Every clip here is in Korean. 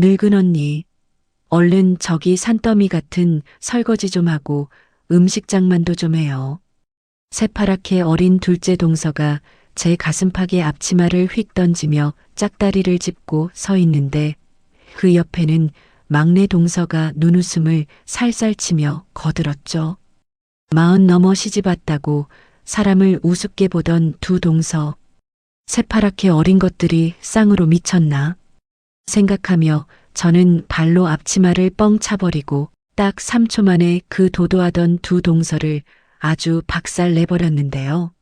늙은 언니, 얼른 저기 산더미 같은 설거지 좀 하고 음식 장만도 좀 해요. 새파랗게 어린 둘째 동서가 제 가슴팍에 앞치마를 휙 던지며 짝다리를 짚고 서 있는데 그 옆에는 막내 동서가 눈웃음을 살살 치며 거들었죠. 40 넘어 시집왔다고 사람을 우습게 보던 두 동서. 새파랗게 어린 것들이 쌍으로 미쳤나 생각하며 저는 발로 앞치마를 뻥 차버리고 딱 3초 만에 그 도도하던 두 동서를 아주 박살 내버렸는데요.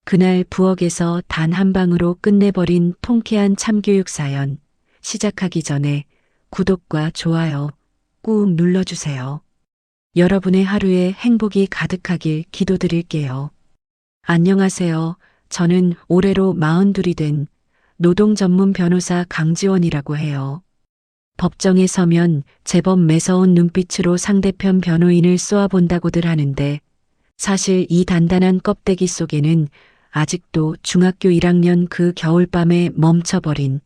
그날 부엌에서 단 한 방으로 끝내버린 통쾌한 참교육 사연. 시작하기 전에 구독과 좋아요 꾹 눌러주세요. 여러분의 하루에 행복이 가득하길 기도드릴게요. 안녕하세요. 저는 올해로 42이 된 노동 전문 변호사 강지원이라고 해요. 법정에 서면 제법 매서운 눈빛으로 상대편 변호인을 쏘아본다고들 하는데 사실 이 단단한 껍데기 속에는 아직도 중학교 1학년 그 겨울밤에 멈춰버린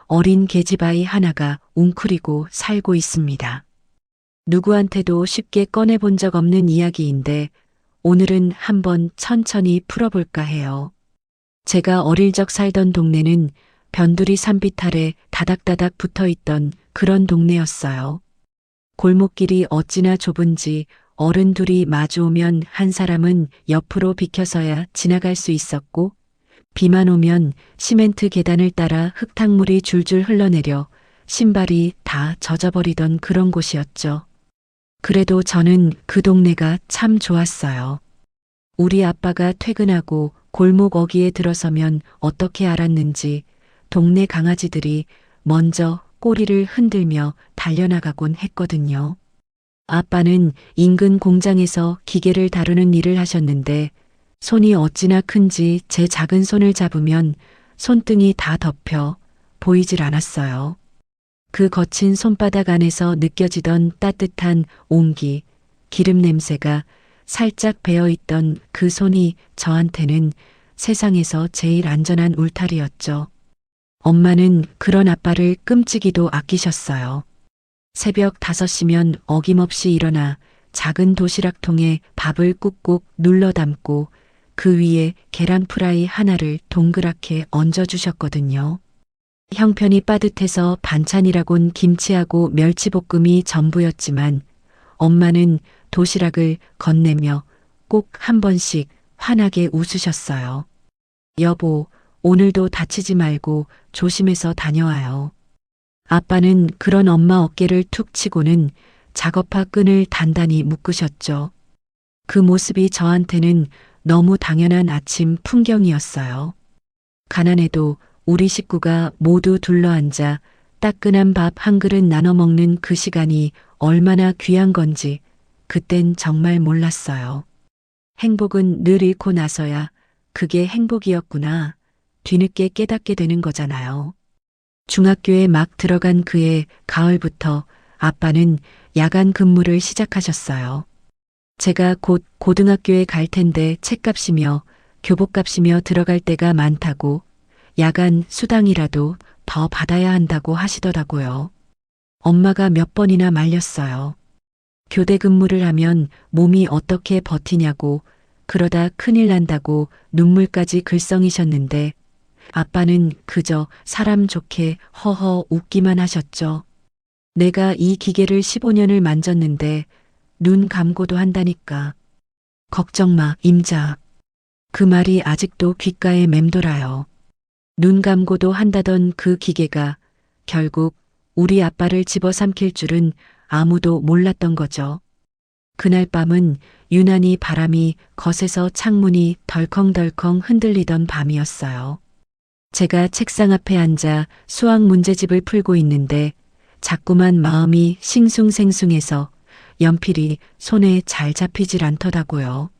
어린 계집아이 하나가 웅크리고 살고 있습니다. 누구한테도 쉽게 꺼내본 적 없는 이야기인데 오늘은 한번 천천히 풀어볼까 해요. 제가 어릴 적 살던 동네는 변두리 산빛 아래 다닥다닥 붙어있던 그런 동네였어요. 골목길이 어찌나 좁은지 어른 둘이 마주오면 한 사람은 옆으로 비켜서야 지나갈 수 있었고 비만 오면 시멘트 계단을 따라 흙탕물이 줄줄 흘러내려 신발이 다 젖어버리던 그런 곳이었죠. 그래도 저는 그 동네가 참 좋았어요. 우리 아빠가 퇴근하고 골목 어귀에 들어서면 어떻게 알았는지 동네 강아지들이 먼저 꼬리를 흔들며 달려나가곤 했거든요. 아빠는 인근 공장에서 기계를 다루는 일을 하셨는데 손이 어찌나 큰지 제 작은 손을 잡으면 손등이 다 덮여 보이질 않았어요. 그 거친 손바닥 안에서 느껴지던 따뜻한 온기, 기름 냄새가 살짝 배어있던 그 손이 저한테는 세상에서 제일 안전한 울타리였죠. 엄마는 그런 아빠를 끔찍이도 아끼셨어요. 새벽 5시면 어김없이 일어나 작은 도시락통에 밥을 꾹꾹 눌러 담고 그 위에 계란 프라이 하나를 동그랗게 얹어주셨거든요. 형편이 빠듯해서 반찬이라곤 김치하고 멸치볶음이 전부였지만 엄마는 도시락을 건네며 꼭 한 번씩 환하게 웃으셨어요. 여보, 오늘도 다치지 말고 조심해서 다녀와요. 아빠는 그런 엄마 어깨를 툭 치고는 작업화 끈을 단단히 묶으셨죠. 그 모습이 저한테는 너무 당연한 아침 풍경이었어요. 가난해도 우리 식구가 모두 둘러앉아 따끈한 밥 한 그릇 나눠 먹는 그 시간이 얼마나 귀한 건지 그땐 정말 몰랐어요. 행복은 늘 잃고 나서야 그게 행복이었구나 뒤늦게 깨닫게 되는 거잖아요. 중학교에 막 들어간 그해 가을부터 아빠는 야간 근무를 시작하셨어요. 제가 곧 고등학교에 갈 텐데 책값이며 교복값이며 들어갈 때가 많다고 야간 수당이라도 더 받아야 한다고 하시더라고요. 엄마가 몇 번이나 말렸어요. 교대 근무를 하면 몸이 어떻게 버티냐고 그러다 큰일 난다고 눈물까지 글썽이셨는데 아빠는 그저 사람 좋게 허허 웃기만 하셨죠. 내가 이 기계를 15년을 만졌는데 눈 감고도 한다니까. 걱정 마, 임자. 그 말이 아직도 귓가에 맴돌아요. 눈 감고도 한다던 그 기계가 결국 우리 아빠를 집어삼킬 줄은 아무도 몰랐던 거죠. 그날 밤은 유난히 바람이 거세서 창문이 덜컹덜컹 흔들리던 밤이었어요. 제가 책상 앞에 앉아 수학 문제집을 풀고 있는데 자꾸만 마음이 싱숭생숭해서 연필이 손에 잘 잡히질 않더라고요.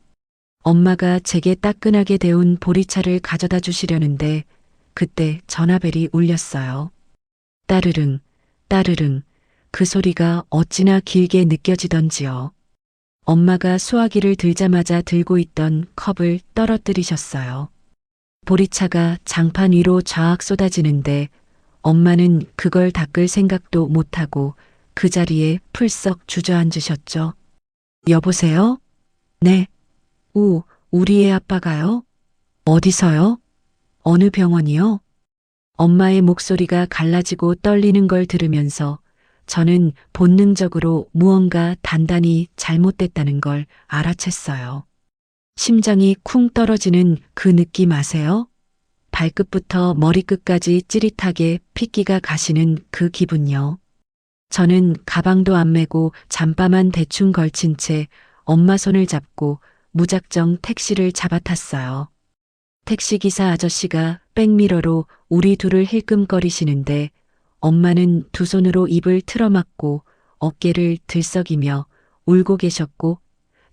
엄마가 제게 따끈하게 데운 보리차를 가져다 주시려는데 그때 전화벨이 울렸어요. 따르릉, 따르릉. 그 소리가 어찌나 길게 느껴지던지요. 엄마가 수화기를 들자마자 들고 있던 컵을 떨어뜨리셨어요. 보리차가 장판 위로 좌악 쏟아지는데 엄마는 그걸 닦을 생각도 못하고 그 자리에 풀썩 주저앉으셨죠. 여보세요? 네. 우리 애 아빠가요? 어디서요? 어느 병원이요? 엄마의 목소리가 갈라지고 떨리는 걸 들으면서 저는 본능적으로 무언가 단단히 잘못됐다는 걸 알아챘어요. 심장이 쿵 떨어지는 그 느낌 아세요? 발끝부터 머리끝까지 찌릿하게 핏기가 가시는 그 기분요. 저는 가방도 안 메고 잠바만 대충 걸친 채 엄마 손을 잡고 무작정 택시를 잡아탔어요. 택시기사 아저씨가 백미러로 우리 둘을 힐끔거리시는데 엄마는 두 손으로 입을 틀어막고 어깨를 들썩이며 울고 계셨고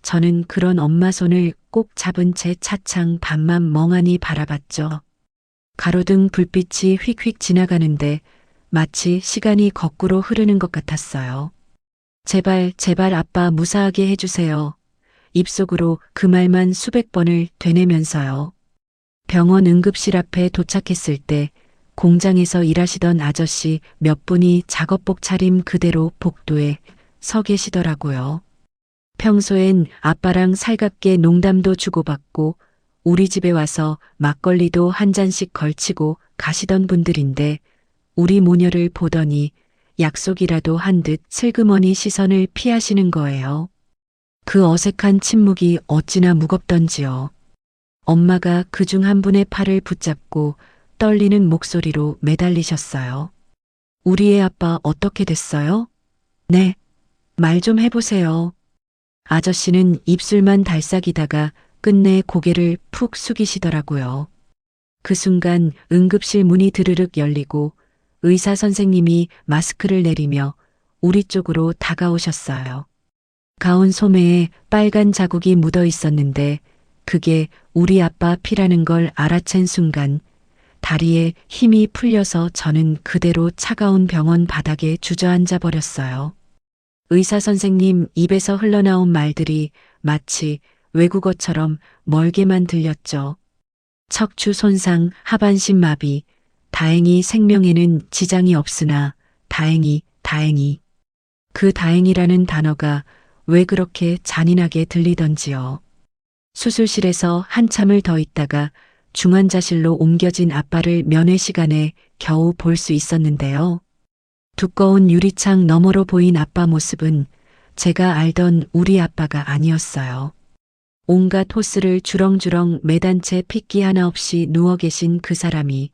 저는 그런 엄마 손을 꼭 잡은 채 차창 밖만 멍하니 바라봤죠. 가로등 불빛이 휙휙 지나가는데 마치 시간이 거꾸로 흐르는 것 같았어요. 제발, 제발 아빠 무사하게 해주세요. 입속으로 그 말만 수백 번을 되뇌면서요. 병원 응급실 앞에 도착했을 때 공장에서 일하시던 아저씨 몇 분이 작업복 차림 그대로 복도에 서 계시더라고요. 평소엔 아빠랑 살갑게 농담도 주고받고 우리 집에 와서 막걸리도 한 잔씩 걸치고 가시던 분들인데 우리 모녀를 보더니 약속이라도 한 듯 슬그머니 시선을 피하시는 거예요. 그 어색한 침묵이 어찌나 무겁던지요. 엄마가 그중 한 분의 팔을 붙잡고 떨리는 목소리로 매달리셨어요. 우리의 아빠 어떻게 됐어요? 네, 말 좀 해보세요. 아저씨는 입술만 달싹이다가 끝내 고개를 푹 숙이시더라고요. 그 순간 응급실 문이 드르륵 열리고 의사 선생님이 마스크를 내리며 우리 쪽으로 다가오셨어요. 가운 소매에 빨간 자국이 묻어 있었는데 그게 우리 아빠 피라는 걸 알아챈 순간 다리에 힘이 풀려서 저는 그대로 차가운 병원 바닥에 주저앉아 버렸어요. 의사 선생님 입에서 흘러나온 말들이 마치 외국어처럼 멀게만 들렸죠. 척추 손상, 하반신 마비, 다행히 생명에는 지장이 없으나 다행히. 그 다행이라는 단어가 왜 그렇게 잔인하게 들리던지요. 수술실에서 한참을 더 있다가 중환자실로 옮겨진 아빠를 면회 시간에 겨우 볼 수 있었는데요. 두꺼운 유리창 너머로 보인 아빠 모습은 제가 알던 우리 아빠가 아니었어요. 온갖 호스를 주렁주렁 매단 채 핏기 하나 없이 누워 계신 그 사람이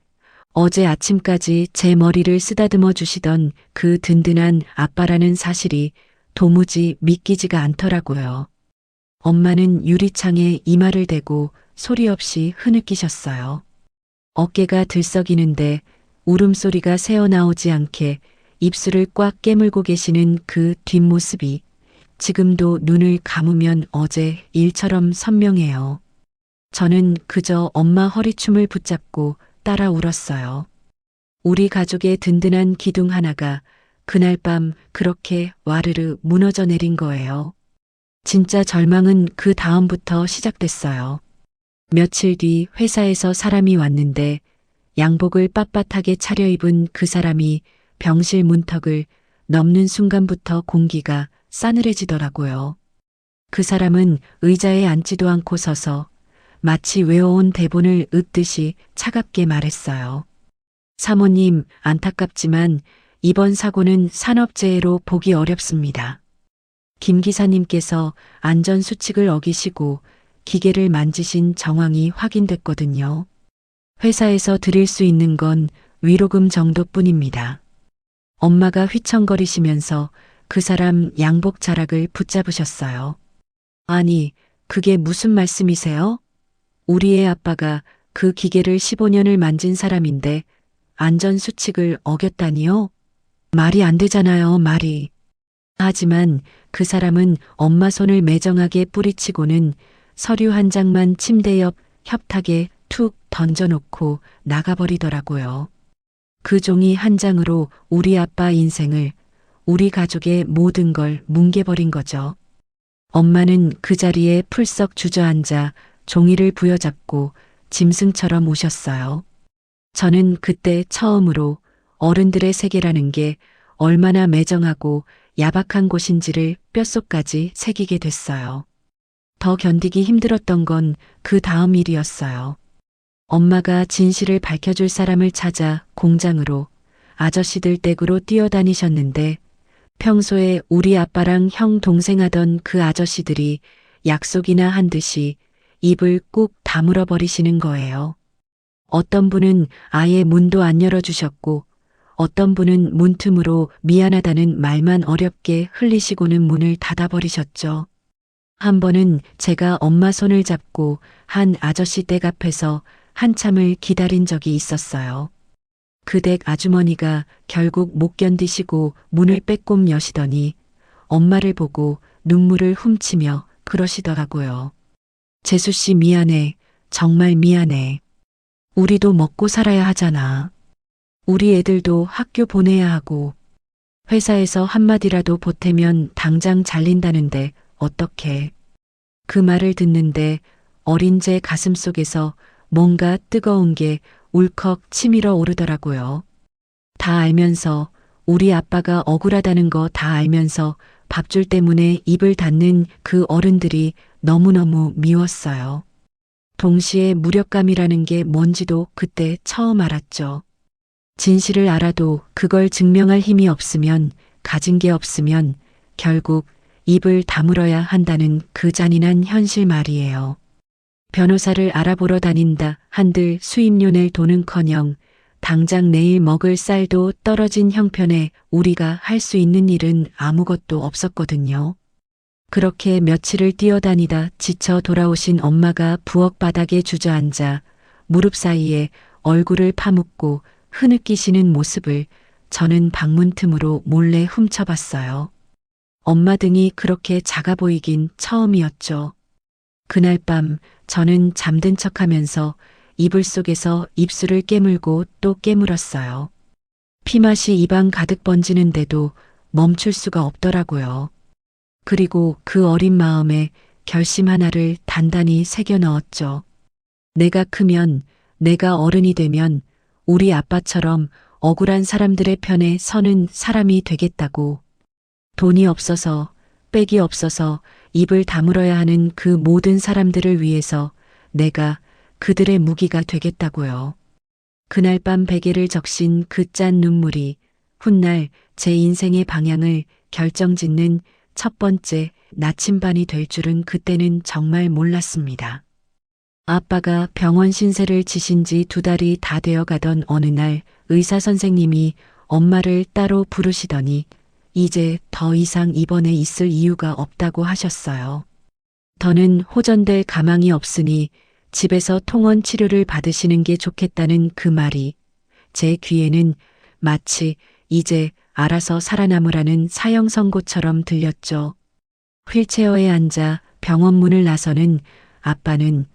어제 아침까지 제 머리를 쓰다듬어 주시던 그 든든한 아빠라는 사실이 도무지 믿기지가 않더라고요. 엄마는 유리창에 이마를 대고 소리 없이 흐느끼셨어요. 어깨가 들썩이는데 울음소리가 새어나오지 않게 입술을 꽉 깨물고 계시는 그 뒷모습이 지금도 눈을 감으면 어제 일처럼 선명해요. 저는 그저 엄마 허리춤을 붙잡고 따라 울었어요. 우리 가족의 든든한 기둥 하나가 그날 밤 그렇게 와르르 무너져 내린 거예요. 진짜 절망은 그 다음부터 시작됐어요. 며칠 뒤 회사에서 사람이 왔는데 양복을 빳빳하게 차려입은 그 사람이 병실 문턱을 넘는 순간부터 공기가 싸늘해지더라고요. 그 사람은 의자에 앉지도 않고 서서 마치 외워온 대본을 읊듯이 차갑게 말했어요. 사모님, 안타깝지만 이번 사고는 산업재해로 보기 어렵습니다. 김 기사님께서 안전수칙을 어기시고 기계를 만지신 정황이 확인됐거든요. 회사에서 드릴 수 있는 건 위로금 정도뿐입니다. 엄마가 휘청거리시면서 그 사람 양복 자락을 붙잡으셨어요. 아니, 그게 무슨 말씀이세요? 우리의 아빠가 그 기계를 15년을 만진 사람인데 안전수칙을 어겼다니요? 말이 안 되잖아요, 말이. 하지만 그 사람은 엄마 손을 매정하게 뿌리치고는 서류 한 장만 침대 옆 협탁에 툭 던져놓고 나가버리더라고요. 그 종이 한 장으로 우리 아빠 인생을, 우리 가족의 모든 걸 뭉개버린 거죠. 엄마는 그 자리에 풀썩 주저앉아 종이를 부여잡고 짐승처럼 우셨어요. 저는 그때 처음으로 어른들의 세계라는 게 얼마나 매정하고 야박한 곳인지를 뼛속까지 새기게 됐어요. 더 견디기 힘들었던 건 그 다음 일이었어요. 엄마가 진실을 밝혀줄 사람을 찾아 공장으로 아저씨들 댁으로 뛰어다니셨는데 평소에 우리 아빠랑 형 동생 하던 그 아저씨들이 약속이나 한 듯이 입을 꾹 다물어 버리시는 거예요. 어떤 분은 아예 문도 안 열어주셨고 어떤 분은 문틈으로 미안하다는 말만 어렵게 흘리시고는 문을 닫아버리셨죠. 한 번은 제가 엄마 손을 잡고 한 아저씨 댁 앞에서 한참을 기다린 적이 있었어요. 그 댁 아주머니가 결국 못 견디시고 문을 빼꼼 여시더니 엄마를 보고 눈물을 훔치며 그러시더라고요. 재수 씨 미안해. 정말 미안해. 우리도 먹고 살아야 하잖아. 우리 애들도 학교 보내야 하고 회사에서 한마디라도 보태면 당장 잘린다는데 어떡해. 그 말을 듣는데 어린 제 가슴속에서 뭔가 뜨거운 게 울컥 치밀어 오르더라고요. 다 알면서 우리 아빠가 억울하다는 거 다 알면서 밥줄 때문에 입을 닫는 그 어른들이 너무너무 미웠어요. 동시에 무력감이라는 게 뭔지도 그때 처음 알았죠. 진실을 알아도 그걸 증명할 힘이 없으면, 가진 게 없으면 결국 입을 다물어야 한다는 그 잔인한 현실 말이에요. 변호사를 알아보러 다닌다 한들 수입료 낼 돈은커녕 당장 내일 먹을 쌀도 떨어진 형편에 우리가 할 수 있는 일은 아무것도 없었거든요. 그렇게 며칠을 뛰어다니다 지쳐 돌아오신 엄마가 부엌 바닥에 주저앉아 무릎 사이에 얼굴을 파묻고 흐느끼시는 모습을 저는 방문 틈으로 몰래 훔쳐봤어요. 엄마 등이 그렇게 작아 보이긴 처음이었죠. 그날 밤 저는 잠든 척하면서 이불 속에서 입술을 깨물고 또 깨물었어요. 피맛이 입안 가득 번지는데도 멈출 수가 없더라고요. 그리고 그 어린 마음에 결심 하나를 단단히 새겨 넣었죠. 내가 크면, 내가 어른이 되면 우리 아빠처럼 억울한 사람들의 편에 서는 사람이 되겠다고. 돈이 없어서, 빽이 없어서 입을 다물어야 하는 그 모든 사람들을 위해서 내가 그들의 무기가 되겠다고요. 그날 밤 베개를 적신 그 짠 눈물이 훗날 제 인생의 방향을 결정짓는 첫 번째 나침반이 될 줄은 그때는 정말 몰랐습니다. 아빠가 병원 신세를 지신 지 2달이 다 되어 가던 어느 날 의사 선생님이 엄마를 따로 부르시더니 이제 더 이상 입원해 있을 이유가 없다고 하셨어요. 더는 호전될 가망이 없으니 집에서 통원 치료를 받으시는 게 좋겠다는 그 말이 제 귀에는 마치 이제 알아서 살아남으라는 사형 선고처럼 들렸죠. 휠체어에 앉아 병원 문을 나서는 아빠는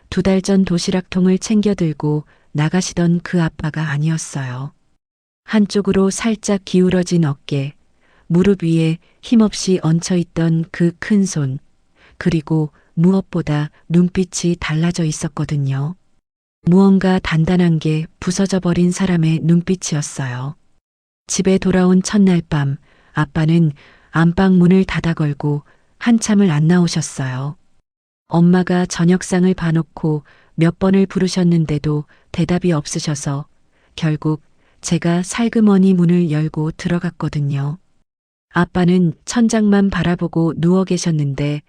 2달 전 도시락통을 챙겨 들고 나가시던 그 아빠가 아니었어요. 한쪽으로 살짝 기울어진 어깨, 무릎 위에 힘없이 얹혀있던 그 큰 손, 그리고 무엇보다 눈빛이 달라져 있었거든요. 무언가 단단한 게 부서져 버린 사람의 눈빛이었어요. 집에 돌아온 첫날 밤 아빠는 안방 문을 닫아 걸고 한참을 안 나오셨어요. 엄마가 저녁상을 봐놓고 몇 번을 부르셨는데도 대답이 없으셔서 결국 제가 살그머니 문을 열고 들어갔거든요. 아빠는 천장만 바라보고 누워 계셨는데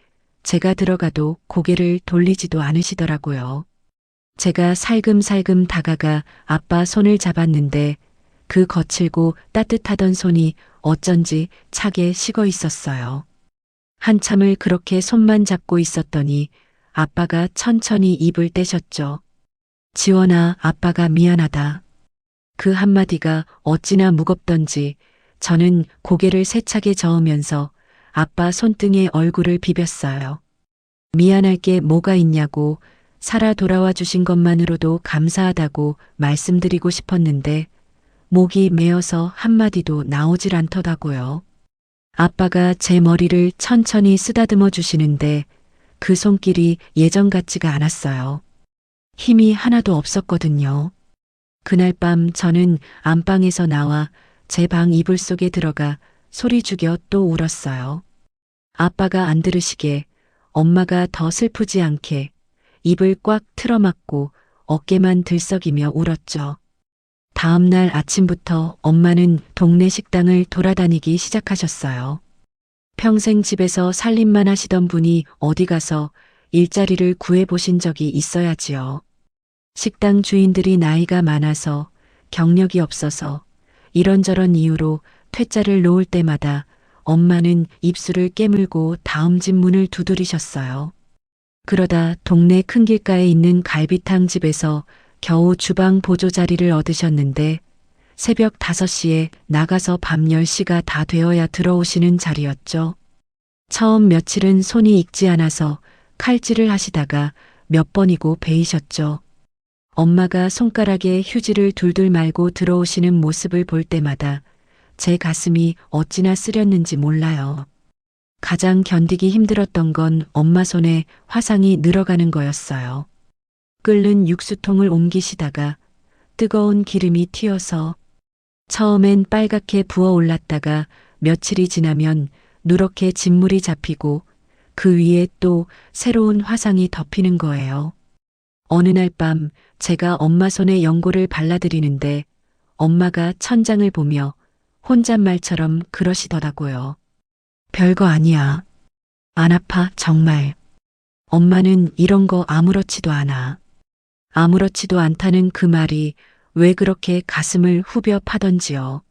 제가 들어가도 고개를 돌리지도 않으시더라고요. 제가 살금살금 다가가 아빠 손을 잡았는데 그 거칠고 따뜻하던 손이 어쩐지 차게 식어 있었어요. 한참을 그렇게 손만 잡고 있었더니 아빠가 천천히 입을 떼셨죠. 지원아, 아빠가 미안하다. 그 한마디가 어찌나 무겁던지 저는 고개를 세차게 저으면서 아빠 손등에 얼굴을 비볐어요. 미안할 게 뭐가 있냐고, 살아 돌아와 주신 것만으로도 감사하다고 말씀드리고 싶었는데 목이 메어서 한마디도 나오질 않더라고요. 아빠가 제 머리를 천천히 쓰다듬어 주시는데 그 손길이 예전 같지가 않았어요. 힘이 하나도 없었거든요. 그날 밤 저는 안방에서 나와 제 방 이불 속에 들어가 소리 죽여 또 울었어요. 아빠가 안 들으시게, 엄마가 더 슬프지 않게 입을 꽉 틀어막고 어깨만 들썩이며 울었죠. 다음 날 아침부터 엄마는 동네 식당을 돌아다니기 시작하셨어요. 평생 집에서 살림만 하시던 분이 어디 가서 일자리를 구해보신 적이 있어야지요. 식당 주인들이 나이가 많아서 경력이 없어서 이런저런 이유로 퇴짜를 놓을 때마다 엄마는 입술을 깨물고 다음 집 문을 두드리셨어요. 그러다 동네 큰 길가에 있는 갈비탕 집에서 겨우 주방 보조 자리를 얻으셨는데 새벽 5시에 나가서 밤 10시가 다 되어야 들어오시는 자리였죠. 처음 며칠은 손이 익지 않아서 칼질을 하시다가 몇 번이고 베이셨죠. 엄마가 손가락에 휴지를 둘둘 말고 들어오시는 모습을 볼 때마다 제 가슴이 어찌나 쓰렸는지 몰라요. 가장 견디기 힘들었던 건 엄마 손에 화상이 늘어가는 거였어요. 끓는 육수통을 옮기시다가 뜨거운 기름이 튀어서 처음엔 빨갛게 부어 올랐다가 며칠이 지나면 누렇게 진물이 잡히고 그 위에 또 새로운 화상이 덮이는 거예요. 어느 날 밤 제가 엄마 손에 연고를 발라드리는데 엄마가 천장을 보며 혼잣말처럼 그러시더라고요. 별거 아니야. 안 아파, 정말. 엄마는 이런 거 아무렇지도 않아. 아무렇지도 않다는 그 말이 왜 그렇게 가슴을 후벼 파던지요.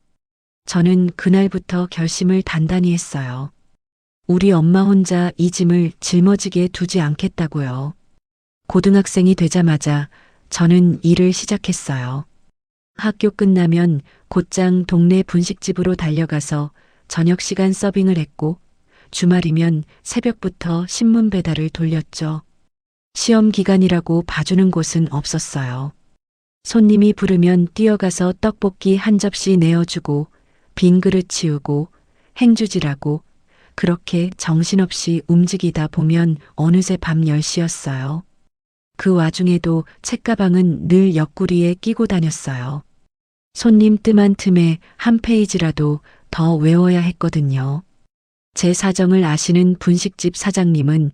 저는 그날부터 결심을 단단히 했어요. 우리 엄마 혼자 이 짐을 짊어지게 두지 않겠다고요. 고등학생이 되자마자 저는 일을 시작했어요. 학교 끝나면 곧장 동네 분식집으로 달려가서 저녁 시간 서빙을 했고 주말이면 새벽부터 신문 배달을 돌렸죠. 시험 기간이라고 봐주는 곳은 없었어요. 손님이 부르면 뛰어가서 떡볶이 한 접시 내어주고 빈 그릇 치우고 행주질하고 그렇게 정신없이 움직이다 보면 어느새 밤 10시였어요. 그 와중에도 책가방은 늘 옆구리에 끼고 다녔어요. 손님 뜸한 틈에 한 페이지라도 더 외워야 했거든요. 제 사정을 아시는 분식집 사장님은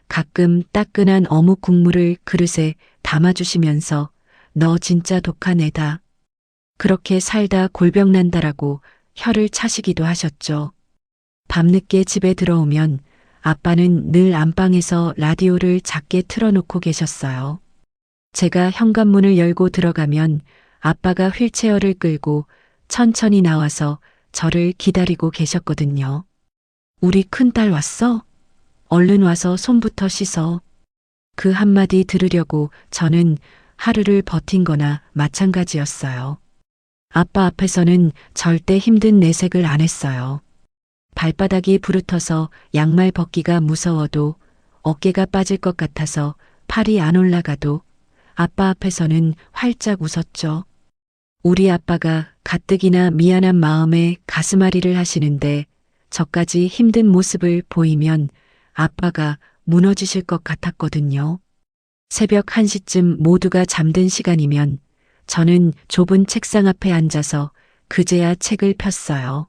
가끔 따끈한 어묵 국물을 그릇에 담아주시면서 너 진짜 독한 애다. 그렇게 살다 골병 난다라고 혀를 차시기도 하셨죠. 밤늦게 집에 들어오면 아빠는 늘 안방에서 라디오를 작게 틀어놓고 계셨어요. 제가 현관문을 열고 들어가면 아빠가 휠체어를 끌고 천천히 나와서 저를 기다리고 계셨거든요. 우리 큰딸 왔어? 얼른 와서 손부터 씻어. 그 한마디 들으려고 저는 하루를 버틴 거나 마찬가지였어요. 아빠 앞에서는 절대 힘든 내색을 안 했어요. 발바닥이 부르터서 양말 벗기가 무서워도 어깨가 빠질 것 같아서 팔이 안 올라가도 아빠 앞에서는 활짝 웃었죠. 우리 아빠가 가뜩이나 미안한 마음에 가슴앓이를 하시는데 저까지 힘든 모습을 보이면 아빠가 무너지실 것 같았거든요. 새벽 1시쯤 모두가 잠든 시간이면 저는 좁은 책상 앞에 앉아서 그제야 책을 폈어요.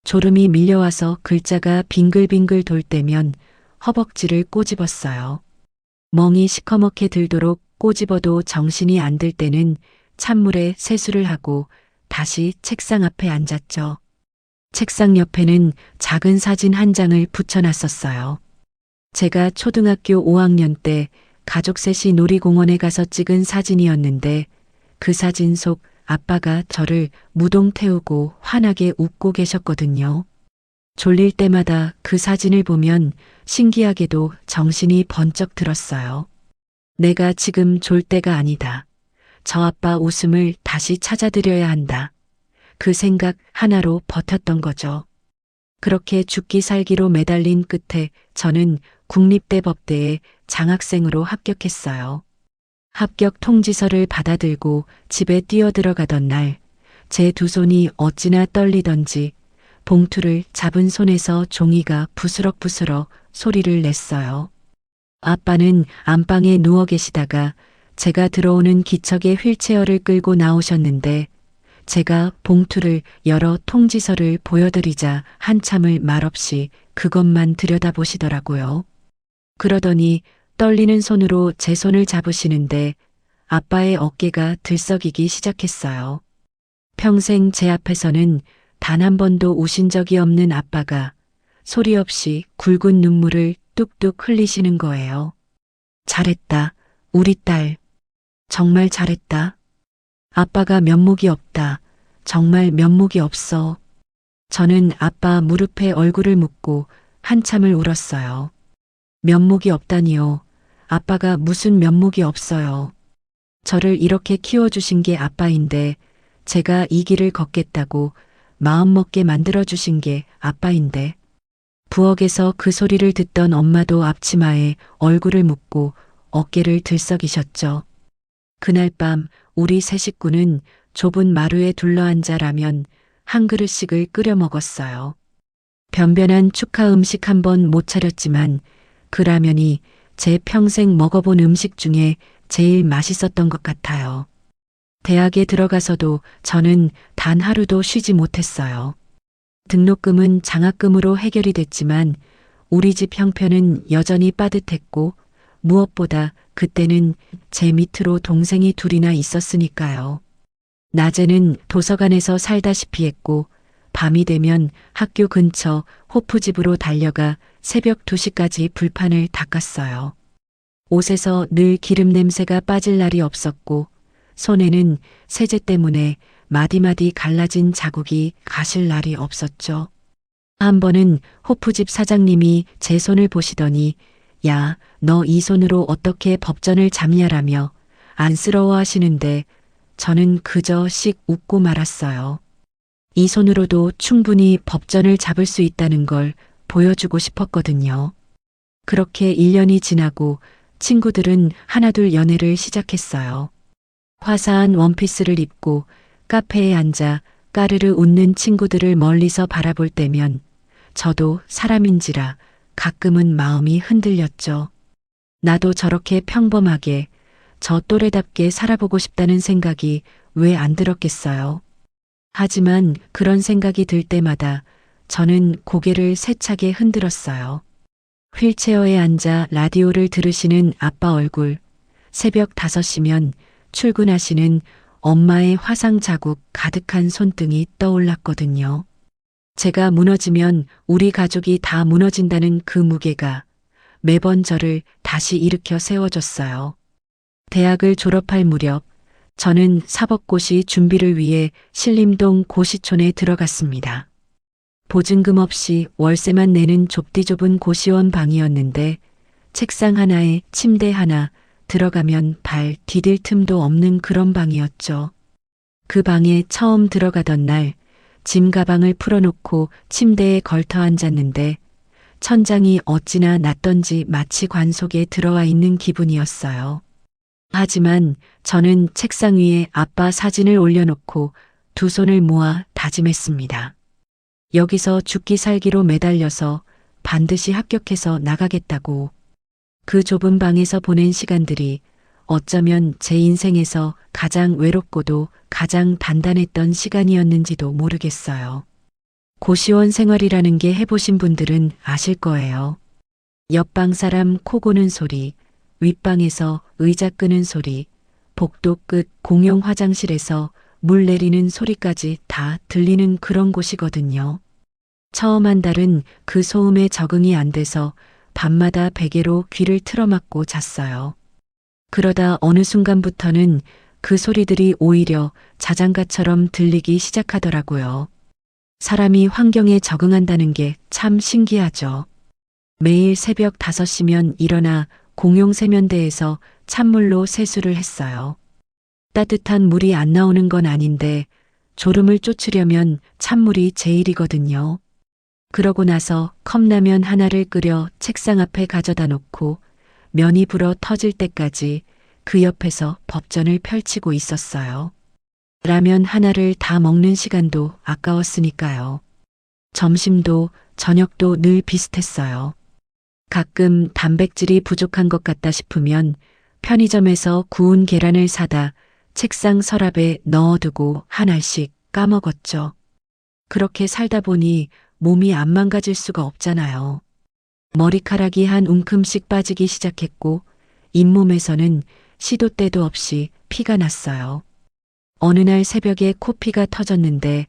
졸음이 밀려와서 글자가 빙글빙글 돌 때면 허벅지를 꼬집었어요. 멍이 시커멓게 들도록 꼬집어도 정신이 안 들 때는 찬물에 세수를 하고 다시 책상 앞에 앉았죠. 책상 옆에는 작은 사진 한 장을 붙여놨었어요. 제가 초등학교 5학년 때 가족 셋이 놀이공원에 가서 찍은 사진이었는데 그 사진 속 아빠가 저를 무동 태우고 환하게 웃고 계셨거든요. 졸릴 때마다 그 사진을 보면 신기하게도 정신이 번쩍 들었어요. 내가 지금 졸 때가 아니다. 저 아빠 웃음을 다시 찾아드려야 한다. 그 생각 하나로 버텼던 거죠. 그렇게 죽기 살기로 매달린 끝에 저는 국립대 법대에 장학생으로 합격했어요. 합격 통지서를 받아들고 집에 뛰어들어가던 날, 제 두 손이 어찌나 떨리던지 봉투를 잡은 손에서 종이가 부스럭부스럭 소리를 냈어요. 아빠는 안방에 누워 계시다가 제가 들어오는 기척에 휠체어를 끌고 나오셨는데 제가 봉투를 열어 통지서를 보여드리자 한참을 말없이 그것만 들여다보시더라고요. 그러더니 떨리는 손으로 제 손을 잡으시는데 아빠의 어깨가 들썩이기 시작했어요. 평생 제 앞에서는 단 한 번도 우신 적이 없는 아빠가 소리 없이 굵은 눈물을 뚝뚝 흘리시는 거예요. 잘했다, 우리 딸. 정말 잘했다. 아빠가 면목이 없다. 정말 면목이 없어. 저는 아빠 무릎에 얼굴을 묻고 한참을 울었어요. 면목이 없다니요. 아빠가 무슨 면목이 없어요. 저를 이렇게 키워주신 게 아빠인데 제가 이 길을 걷겠다고 마음먹게 만들어주신 게 아빠인데. 부엌에서 그 소리를 듣던 엄마도 앞치마에 얼굴을 묻고 어깨를 들썩이셨죠. 그날 밤 우리 세 식구는 좁은 마루에 둘러앉아 라면 한 그릇씩을 끓여 먹었어요. 변변한 축하 음식 한 번 못 차렸지만 그 라면이 제 평생 먹어본 음식 중에 제일 맛있었던 것 같아요. 대학에 들어가서도 저는 단 하루도 쉬지 못했어요. 등록금은 장학금으로 해결이 됐지만 우리 집 형편은 여전히 빠듯했고 무엇보다 그때는 제 밑으로 동생이 둘이나 있었으니까요. 낮에는 도서관에서 살다시피 했고 밤이 되면 학교 근처 호프집으로 달려가 새벽 2시까지 불판을 닦았어요. 옷에서 늘 기름 냄새가 빠질 날이 없었고 손에는 세제 때문에 마디마디 갈라진 자국이 가실 날이 없었죠. 한 번은 호프집 사장님이 제 손을 보시더니 야, 너 이 손으로 어떻게 법전을 잡냐라며 안쓰러워 하시는데 저는 그저 씩 웃고 말았어요. 이 손으로도 충분히 법전을 잡을 수 있다는 걸 보여주고 싶었거든요. 그렇게 1년이 지나고 친구들은 하나둘 연애를 시작했어요. 화사한 원피스를 입고 카페에 앉아 까르르 웃는 친구들을 멀리서 바라볼 때면 저도 사람인지라 가끔은 마음이 흔들렸죠. 나도 저렇게 평범하게 저 또래답게 살아보고 싶다는 생각이 왜 안 들었겠어요. 하지만 그런 생각이 들 때마다 저는 고개를 세차게 흔들었어요. 휠체어에 앉아 라디오를 들으시는 아빠 얼굴, 새벽 5시면 출근하시는 엄마의 화상 자국 가득한 손등이 떠올랐거든요. 제가 무너지면 우리 가족이 다 무너진다는 그 무게가 매번 저를 다시 일으켜 세워줬어요. 대학을 졸업할 무렵 저는 사법고시 준비를 위해 신림동 고시촌에 들어갔습니다. 보증금 없이 월세만 내는 좁디좁은 고시원 방이었는데 책상 하나에 침대 하나, 들어가면 발 디딜 틈도 없는 그런 방이었죠. 그 방에 처음 들어가던 날 짐 가방을 풀어놓고 침대에 걸터 앉았는데 천장이 어찌나 낫던지 마치 관 속에 들어와 있는 기분이었어요. 하지만 저는 책상 위에 아빠 사진을 올려놓고 두 손을 모아 다짐했습니다. 여기서 죽기 살기로 매달려서 반드시 합격해서 나가겠다고. 그 좁은 방에서 보낸 시간들이 어쩌면 제 인생에서 가장 외롭고도 가장 단단했던 시간이었는지도 모르겠어요. 고시원 생활이라는 게 해보신 분들은 아실 거예요. 옆방 사람 코 고는 소리, 윗방에서 의자 끄는 소리, 복도 끝 공용 화장실에서 물 내리는 소리까지 다 들리는 그런 곳이거든요. 처음 한 달은 그 소음에 적응이 안 돼서 밤마다 베개로 귀를 틀어막고 잤어요. 그러다 어느 순간부터는 그 소리들이 오히려 자장가처럼 들리기 시작하더라고요. 사람이 환경에 적응한다는 게 참 신기하죠. 매일 새벽 5시면 일어나 공용 세면대에서 찬물로 세수를 했어요. 따뜻한 물이 안 나오는 건 아닌데 졸음을 쫓으려면 찬물이 제일이거든요. 그러고 나서 컵라면 하나를 끓여 책상 앞에 가져다 놓고 면이 불어 터질 때까지 그 옆에서 법전을 펼치고 있었어요. 라면 하나를 다 먹는 시간도 아까웠으니까요. 점심도 저녁도 늘 비슷했어요. 가끔 단백질이 부족한 것 같다 싶으면 편의점에서 구운 계란을 사다 책상 서랍에 넣어두고 한 알씩 까먹었죠. 그렇게 살다 보니 몸이 안 망가질 수가 없잖아요. 머리카락이 한 움큼씩 빠지기 시작했고 잇몸에서는 시도 때도 없이 피가 났어요. 어느 날 새벽에 코피가 터졌는데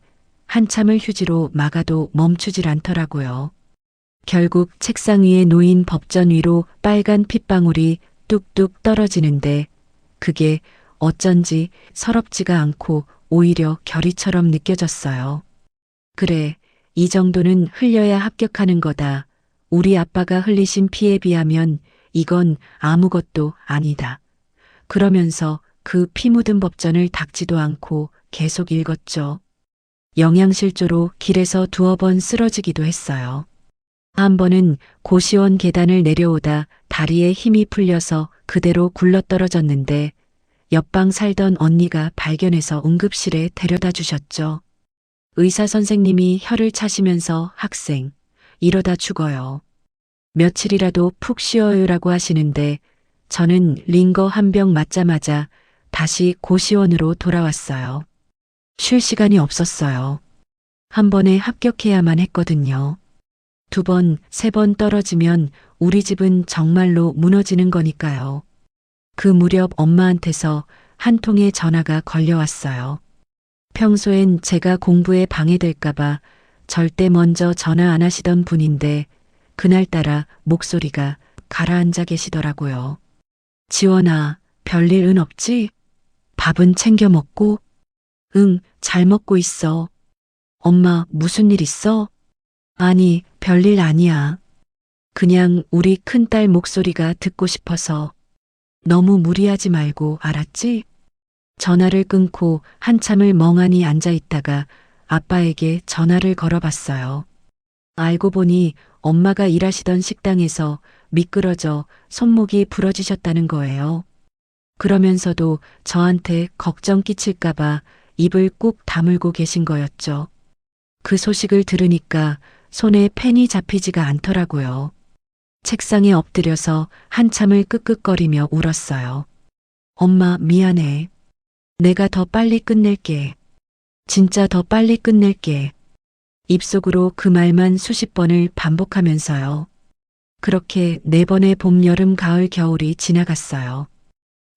한참을 휴지로 막아도 멈추질 않더라고요. 결국 책상 위에 놓인 법전 위로 빨간 핏방울이 뚝뚝 떨어지는데 그게 어쩐지 서럽지가 않고 오히려 결의처럼 느껴졌어요. 그래, 이 정도는 흘려야 합격하는 거다. 우리 아빠가 흘리신 피에 비하면 이건 아무것도 아니다. 그러면서 그 피 묻은 법전을 닦지도 않고 계속 읽었죠. 영양실조로 길에서 두어 번 쓰러지기도 했어요. 한 번은 고시원 계단을 내려오다 다리에 힘이 풀려서 그대로 굴러떨어졌는데 옆방 살던 언니가 발견해서 응급실에 데려다 주셨죠. 의사 선생님이 혀를 차시면서 학생, 이러다 죽어요. 며칠이라도 푹 쉬어요라고 하시는데 저는 링거 한 병 맞자마자 다시 고시원으로 돌아왔어요. 쉴 시간이 없었어요. 한 번에 합격해야만 했거든요. 두 번, 세 번 떨어지면 우리 집은 정말로 무너지는 거니까요. 그 무렵 엄마한테서 한 통의 전화가 걸려왔어요. 평소엔 제가 공부에 방해될까봐 절대 먼저 전화 안 하시던 분인데 그날따라 목소리가 가라앉아 계시더라고요. 지원아, 별일은 없지? 밥은 챙겨 먹고? 응, 잘 먹고 있어. 엄마, 무슨 일 있어? 아니, 별일 아니야. 그냥 우리 큰딸 목소리가 듣고 싶어서. 너무 무리하지 말고 알았지? 전화를 끊고 한참을 멍하니 앉아 있다가 아빠에게 전화를 걸어봤어요. 알고 보니 엄마가 일하시던 식당에서 미끄러져 손목이 부러지셨다는 거예요. 그러면서도 저한테 걱정 끼칠까봐 입을 꾹 다물고 계신 거였죠. 그 소식을 들으니까 손에 펜이 잡히지가 않더라고요. 책상에 엎드려서 한참을 끄끄거리며 울었어요. 엄마, 미안해. 내가 더 빨리 끝낼게. 진짜 더 빨리 끝낼게. 입속으로 그 말만 수십 번을 반복하면서요. 그렇게 4번의 봄, 여름, 가을, 겨울이 지나갔어요.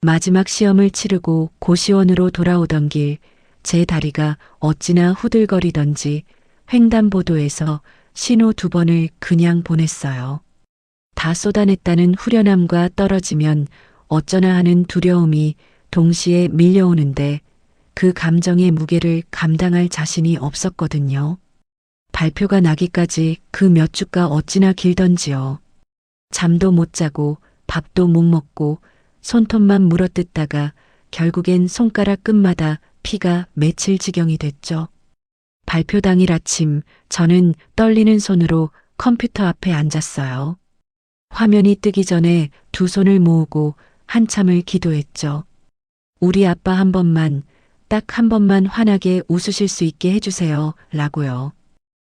마지막 시험을 치르고 고시원으로 돌아오던 길, 제 다리가 어찌나 후들거리던지 횡단보도에서 신호 2번을 그냥 보냈어요. 다 쏟아냈다는 후련함과 떨어지면 어쩌나 하는 두려움이 동시에 밀려오는데 그 감정의 무게를 감당할 자신이 없었거든요. 발표가 나기까지 그 몇 주가 어찌나 길던지요. 잠도 못 자고 밥도 못 먹고 손톱만 물어뜯다가 결국엔 손가락 끝마다 피가 맺힐 지경이 됐죠. 발표 당일 아침 저는 떨리는 손으로 컴퓨터 앞에 앉았어요. 화면이 뜨기 전에 두 손을 모으고 한참을 기도했죠. 우리 아빠 한 번만, 딱 한 번만 환하게 웃으실 수 있게 해주세요. 라고요.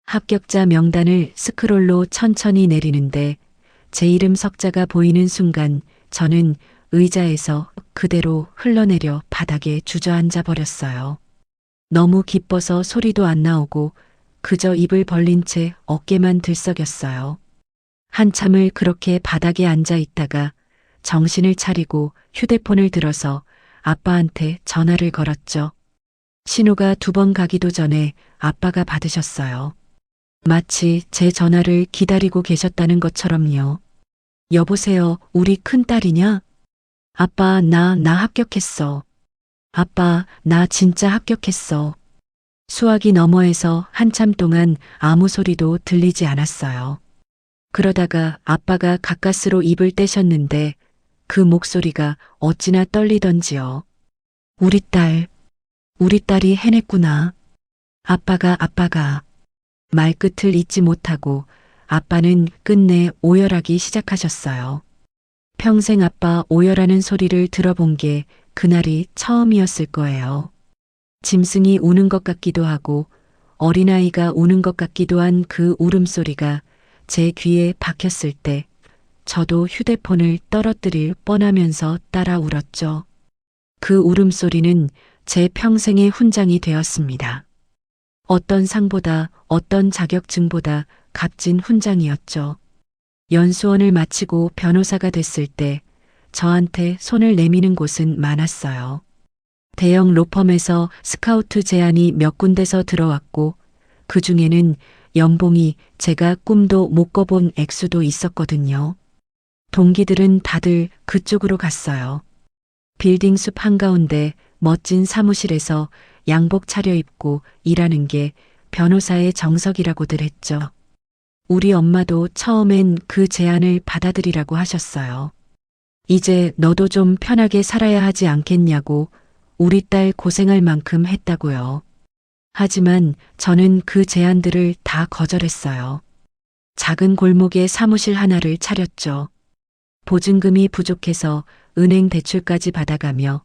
합격자 명단을 스크롤로 천천히 내리는데 제 이름 석자가 보이는 순간 저는 의자에서 그대로 흘러내려 바닥에 주저앉아 버렸어요. 너무 기뻐서 소리도 안 나오고 그저 입을 벌린 채 어깨만 들썩였어요. 한참을 그렇게 바닥에 앉아 있다가 정신을 차리고 휴대폰을 들어서 아빠한테 전화를 걸었죠. 신호가 2번 가기도 전에 아빠가 받으셨어요. 마치 제 전화를 기다리고 계셨다는 것처럼요. 여보세요, 우리 큰딸이냐? 아빠, 나 합격했어. 아빠, 나 진짜 합격했어. 수화기 너머에서 한참 동안 아무 소리도 들리지 않았어요. 그러다가 아빠가 가까스로 입을 떼셨는데 그 목소리가 어찌나 떨리던지요. 우리 딸이 해냈구나. 아빠가. 말끝을 잇지 못하고 아빠는 끝내 오열하기 시작하셨어요. 평생 아빠 오열하는 소리를 들어본 게 그날이 처음이었을 거예요. 짐승이 우는 것 같기도 하고 어린아이가 우는 것 같기도 한 그 울음소리가 제 귀에 박혔을 때 저도 휴대폰을 떨어뜨릴 뻔하면서 따라 울었죠. 그 울음소리는 제 평생의 훈장이 되었습니다. 어떤 상보다 어떤 자격증보다 값진 훈장이었죠. 연수원을 마치고 변호사가 됐을 때 저한테 손을 내미는 곳은 많았어요. 대형 로펌에서 스카우트 제안이 몇 군데서 들어왔고 그 중에는 연봉이 제가 꿈도 못 꿔본 액수도 있었거든요. 동기들은 다들 그쪽으로 갔어요. 빌딩 숲 한가운데 멋진 사무실에서 양복 차려입고 일하는 게 변호사의 정석이라고들 했죠. 우리 엄마도 처음엔 그 제안을 받아들이라고 하셨어요. 이제 너도 좀 편하게 살아야 하지 않겠냐고 우리 딸 고생할 만큼 했다고요. 하지만 저는 그 제안들을 다 거절했어요. 작은 골목에 사무실 하나를 차렸죠. 보증금이 부족해서 은행 대출까지 받아가며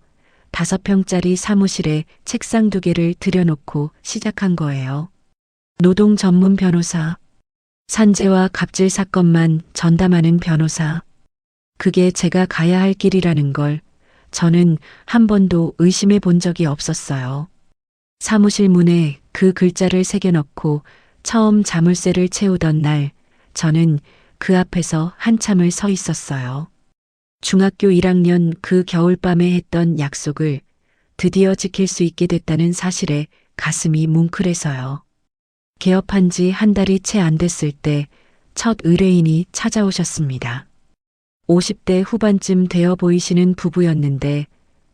5평짜리 사무실에 책상 2개를 들여놓고 시작한 거예요. 노동 전문 변호사, 산재와 갑질 사건만 전담하는 변호사. 그게 제가 가야 할 길이라는 걸 저는 한 번도 의심해 본 적이 없었어요. 사무실 문에 그 글자를 새겨넣고 처음 자물쇠를 채우던 날, 저는 그 앞에서 한참을 서 있었어요. 중학교 1학년 그 겨울밤에 했던 약속을 드디어 지킬 수 있게 됐다는 사실에 가슴이 뭉클해서요. 개업한 지 한 달이 채 안 됐을 때 첫 의뢰인이 찾아오셨습니다. 50대 후반쯤 되어 보이시는 부부였는데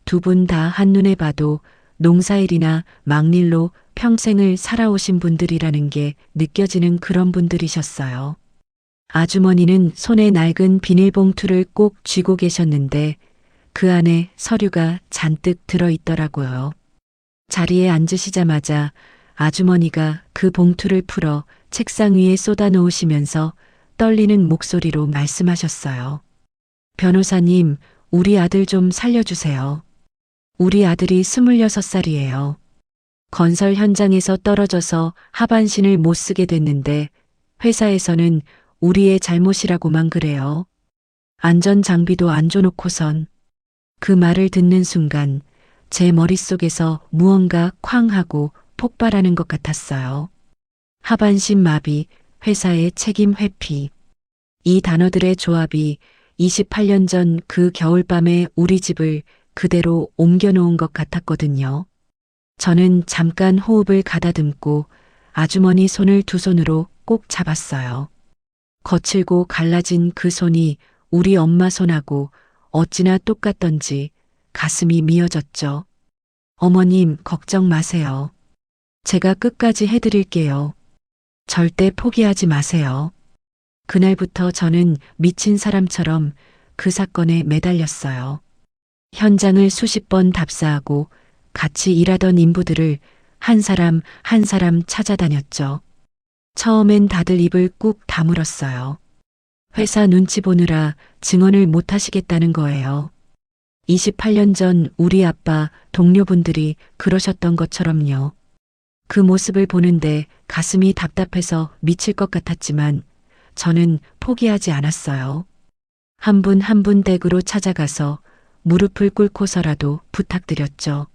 두 분 다 한눈에 봐도 농사일이나 막일로 평생을 살아오신 분들이라는 게 느껴지는 그런 분들이셨어요. 아주머니는 손에 낡은 비닐봉투를 꼭 쥐고 계셨는데 그 안에 서류가 잔뜩 들어있더라고요. 자리에 앉으시자마자 아주머니가 그 봉투를 풀어 책상 위에 쏟아 놓으시면서 떨리는 목소리로 말씀하셨어요. 변호사님, 우리 아들 좀 살려주세요. 우리 아들이 26살이에요. 건설 현장에서 떨어져서 하반신을 못 쓰게 됐는데 회사에서는 우리의 잘못이라고만 그래요. 안전 장비도 안 줘놓고선. 그 말을 듣는 순간 제 머릿속에서 무언가 쾅 하고 폭발하는 것 같았어요. 하반신 마비, 회사의 책임 회피. 이 단어들의 조합이 28년 전 그 겨울밤에 우리 집을 그대로 옮겨놓은 것 같았거든요. 저는 잠깐 호흡을 가다듬고 아주머니 손을 두 손으로 꼭 잡았어요. 거칠고 갈라진 그 손이 우리 엄마 손하고 어찌나 똑같던지 가슴이 미어졌죠. 어머님, 걱정 마세요. 제가 끝까지 해드릴게요. 절대 포기하지 마세요. 그날부터 저는 미친 사람처럼 그 사건에 매달렸어요. 현장을 수십 번 답사하고 같이 일하던 인부들을 한 사람 한 사람 찾아다녔죠. 처음엔 다들 입을 꾹 다물었어요. 회사 눈치 보느라 증언을 못 하시겠다는 거예요. 28년 전 우리 아빠 동료분들이 그러셨던 것처럼요. 그 모습을 보는데 가슴이 답답해서 미칠 것 같았지만 저는 포기하지 않았어요. 한 분 한 분 댁으로 찾아가서 무릎을 꿇고서라도 부탁드렸죠.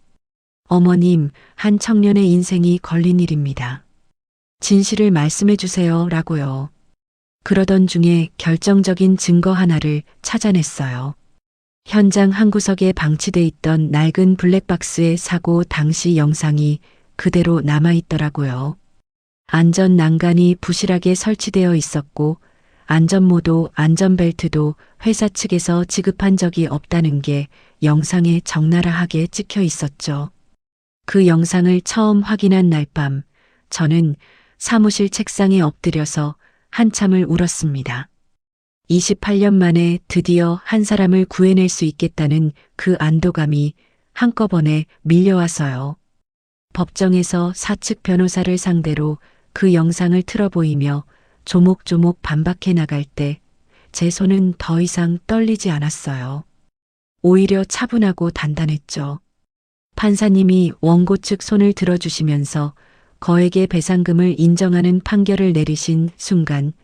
어머님, 한 청년의 인생이 걸린 일입니다. 진실을 말씀해 주세요 라고요. 그러던 중에 결정적인 증거 하나를 찾아냈어요. 현장 한 구석에 방치돼 있던 낡은 블랙박스의 사고 당시 영상이 그대로 남아있더라고요. 안전 난간이 부실하게 설치되어 있었고 안전모도 안전벨트도 회사 측에서 지급한 적이 없다는 게 영상에 적나라하게 찍혀 있었죠. 그 영상을 처음 확인한 날 밤 저는 사무실 책상에 엎드려서 한참을 울었습니다. 28년 만에 드디어 한 사람을 구해낼 수 있겠다는 그 안도감이 한꺼번에 밀려와서요. 법정에서 사측 변호사를 상대로 그 영상을 틀어 보이며 조목조목 반박해 나갈 때 제 손은 더 이상 떨리지 않았어요. 오히려 차분하고 단단했죠. 판사님이 원고 측 손을 들어주시면서 거액의 배상금을 인정하는 판결을 내리신 순간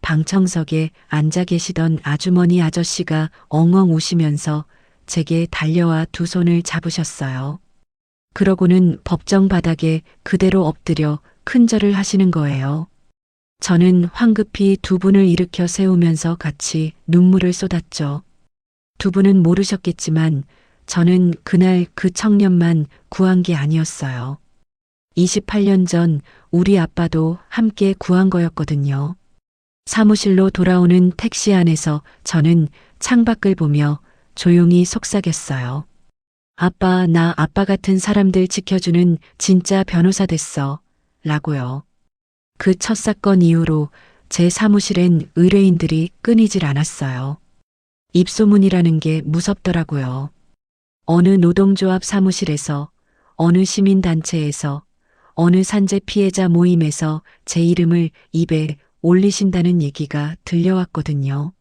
방청석에 앉아 계시던 아주머니 아저씨가 엉엉 우시면서 제게 달려와 두 손을 잡으셨어요. 그러고는 법정 바닥에 그대로 엎드려 큰절을 하시는 거예요. 저는 황급히 두 분을 일으켜 세우면서 같이 눈물을 쏟았죠. 두 분은 모르셨겠지만 저는 그날 그 청년만 구한 게 아니었어요. 28년 전 우리 아빠도 함께 구한 거였거든요. 사무실로 돌아오는 택시 안에서 저는 창밖을 보며 조용히 속삭였어요. 아빠, 나 아빠 같은 사람들 지켜주는 진짜 변호사 됐어. 라고요. 그 첫 사건 이후로 제 사무실엔 의뢰인들이 끊이질 않았어요. 입소문이라는 게 무섭더라고요. 어느 노동조합 사무실에서, 어느 시민단체에서, 어느 산재 피해자 모임에서 제 이름을 입에 올리신다는 얘기가 들려왔거든요.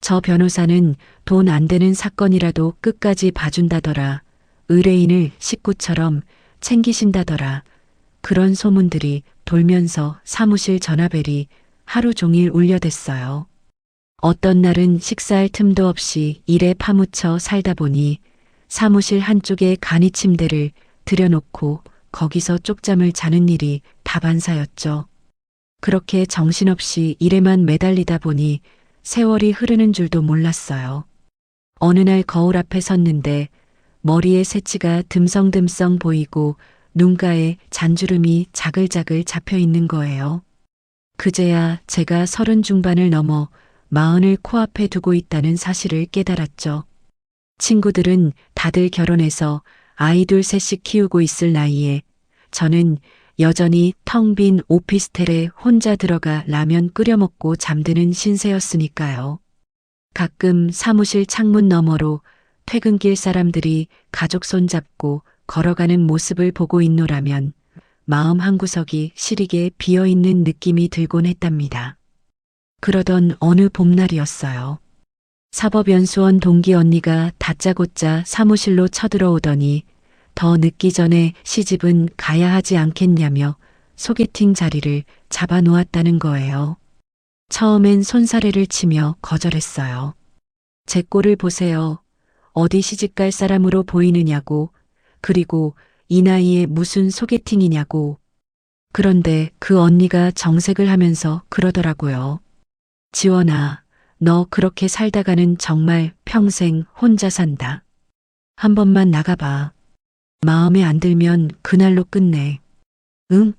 저 변호사는 돈 안 되는 사건이라도 끝까지 봐준다더라. 의뢰인을 식구처럼 챙기신다더라. 그런 소문들이 돌면서 사무실 전화벨이 하루 종일 울려댔어요. 어떤 날은 식사할 틈도 없이 일에 파묻혀 살다 보니 사무실 한쪽에 간이 침대를 들여놓고 거기서 쪽잠을 자는 일이 다반사였죠. 그렇게 정신없이 일에만 매달리다 보니 세월이 흐르는 줄도 몰랐어요. 어느 날 거울 앞에 섰는데 머리에 새치가 듬성듬성 보이고 눈가에 잔주름이 자글자글 잡혀 있는 거예요. 그제야 제가 30 중반을 넘어 40을 코앞에 두고 있다는 사실을 깨달았죠. 친구들은 다들 결혼해서 아이 둘 셋씩 키우고 있을 나이에 저는 여전히 텅 빈 오피스텔에 혼자 들어가 라면 끓여 먹고 잠드는 신세였으니까요. 가끔 사무실 창문 너머로 퇴근길 사람들이 가족 손잡고 걸어가는 모습을 보고 있노라면 마음 한구석이 시리게 비어있는 느낌이 들곤 했답니다. 그러던 어느 봄날이었어요. 사법연수원 동기 언니가 다짜고짜 사무실로 쳐들어오더니 더 늦기 전에 시집은 가야 하지 않겠냐며 소개팅 자리를 잡아놓았다는 거예요. 처음엔 손사래를 치며 거절했어요. 제 꼴을 보세요. 어디 시집갈 사람으로 보이느냐고, 그리고 이 나이에 무슨 소개팅이냐고. 그런데 그 언니가 정색을 하면서 그러더라고요. 지원아, 너 그렇게 살다가는 정말 평생 혼자 산다. 한 번만 나가봐. 마음에 안 들면 그날로 끝내. 응?